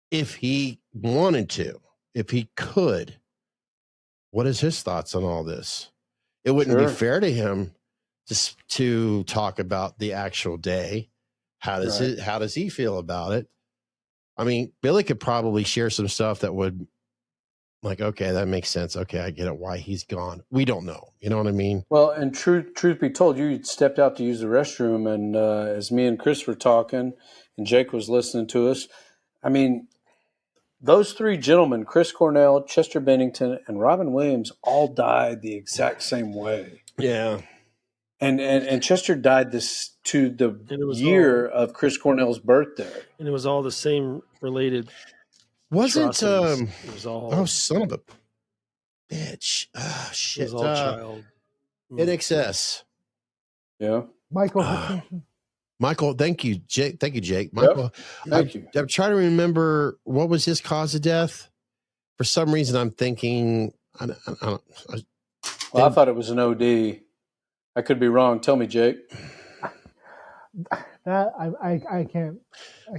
Speaker 2: if he wanted to, if he could. What is his thoughts on all this? It wouldn't be fair to him to talk about the actual day. How does he feel about it? I mean, Billy could probably share some stuff that would like, okay, that makes sense. Okay, I get it. Why he's gone. We don't know. You know what I mean?
Speaker 3: Well, and truth be told, you stepped out to use the restroom, and as me and Chris were talking, and Jake was listening to us, I mean, those three gentlemen, Chris Cornell, Chester Bennington, and Robin Williams, all died the exact same way.
Speaker 2: Yeah.
Speaker 3: And Chester died this to the
Speaker 4: And it was
Speaker 3: year of Chris Cornell's birthday.
Speaker 4: And it was all the same related.
Speaker 2: Wasn't
Speaker 4: atrocities. It was all.
Speaker 2: oh, son of a bitch. Ah,
Speaker 4: It
Speaker 2: shit.
Speaker 4: was all child.
Speaker 2: In excess.
Speaker 3: Yeah.
Speaker 5: Michael Hutchinson.
Speaker 2: Michael, thank you, Jake. Thank you, Jake. Michael,
Speaker 3: Thank you.
Speaker 2: I'm trying to remember what was his cause of death. For some reason, I'm thinking.
Speaker 3: Well, I thought it was an OD. I could be wrong. Tell me, Jake.
Speaker 5: That I can't.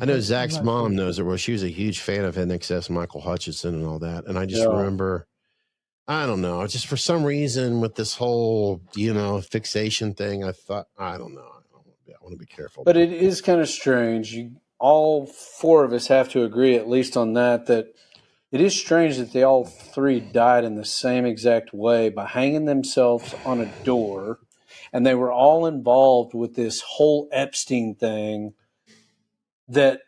Speaker 2: I know Zach's mom knows it. Well, she was a huge fan of NXS, Michael Hutchinson, and all that. And I just remember, I don't know, just for some reason with this whole, fixation thing, I thought, I don't know. I want to be careful.
Speaker 3: But it is kind of strange. All four of us have to agree, at least on that it is strange that they all three died in the same exact way by hanging themselves on a door. And they were all involved with this whole Epstein thing that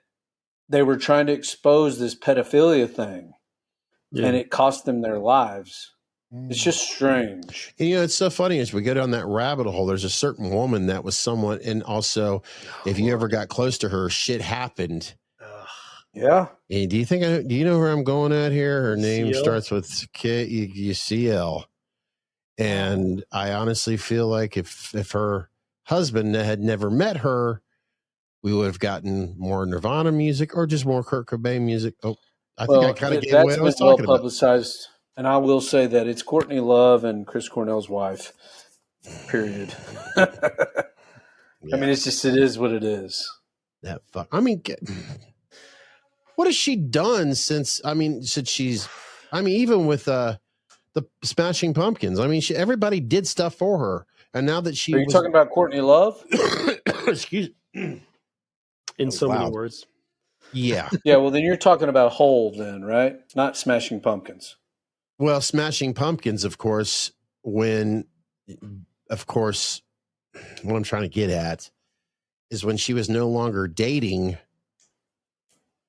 Speaker 3: they were trying to expose this pedophilia thing. Yeah. And it cost them their lives. It's just strange.
Speaker 2: And, it's so funny as we go down that rabbit hole, there's a certain woman that was somewhat, and also if you ever got close to her, shit happened.
Speaker 3: Yeah.
Speaker 2: And do you know where I'm going at here? Her name starts with KUCL. And I honestly feel like if her husband had never met her, we would have gotten more Nirvana music or just more Kurt Cobain music. Oh, I think I kind of gave away what I was talking about.
Speaker 3: Publicized, and I will say that it's Courtney Love and Chris Cornell's wife. Period. I mean, it is what it is.
Speaker 2: That fuck. I mean, what has she done since she's? I mean, even with the Smashing Pumpkins. I mean, everybody did stuff for her, and now that she
Speaker 3: are you talking about Courtney Love?
Speaker 2: Excuse.
Speaker 4: In so many words.
Speaker 2: Yeah.
Speaker 3: Yeah. Well, then you're talking about Hole, then, right? Not Smashing Pumpkins.
Speaker 2: Well, Smashing Pumpkins, of course. What I'm trying to get at is when she was no longer dating.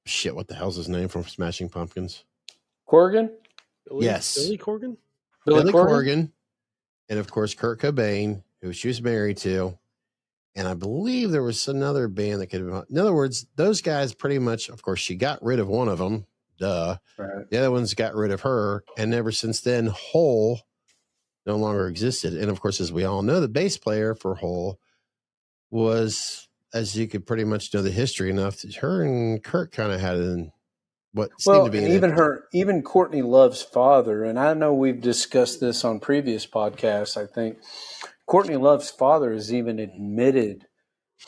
Speaker 2: Shit, what the hell's his name from Smashing Pumpkins?
Speaker 3: Corgan?
Speaker 2: Yes.
Speaker 4: Billy Corgan?
Speaker 2: Billy Corgan. And of course, Kurt Cobain, who she was married to. And I believe there was another band that could have been. In other words, those guys pretty much, of course, she got rid of one of them. Duh. Right. The other ones got rid of her. And ever since then, Hole no longer existed. And of course, as we all know, the bass player for Hole was, as you could pretty much know the history enough, her and Kurt kind of had what seemed to be
Speaker 3: even Courtney Love's father, and I know we've discussed this on previous podcasts, I think Courtney Love's father has even admitted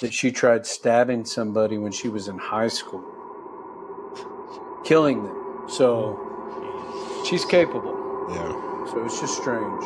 Speaker 3: that she tried stabbing somebody when she was in high school, killing them. So she's capable.
Speaker 2: Yeah.
Speaker 3: So it's just strange.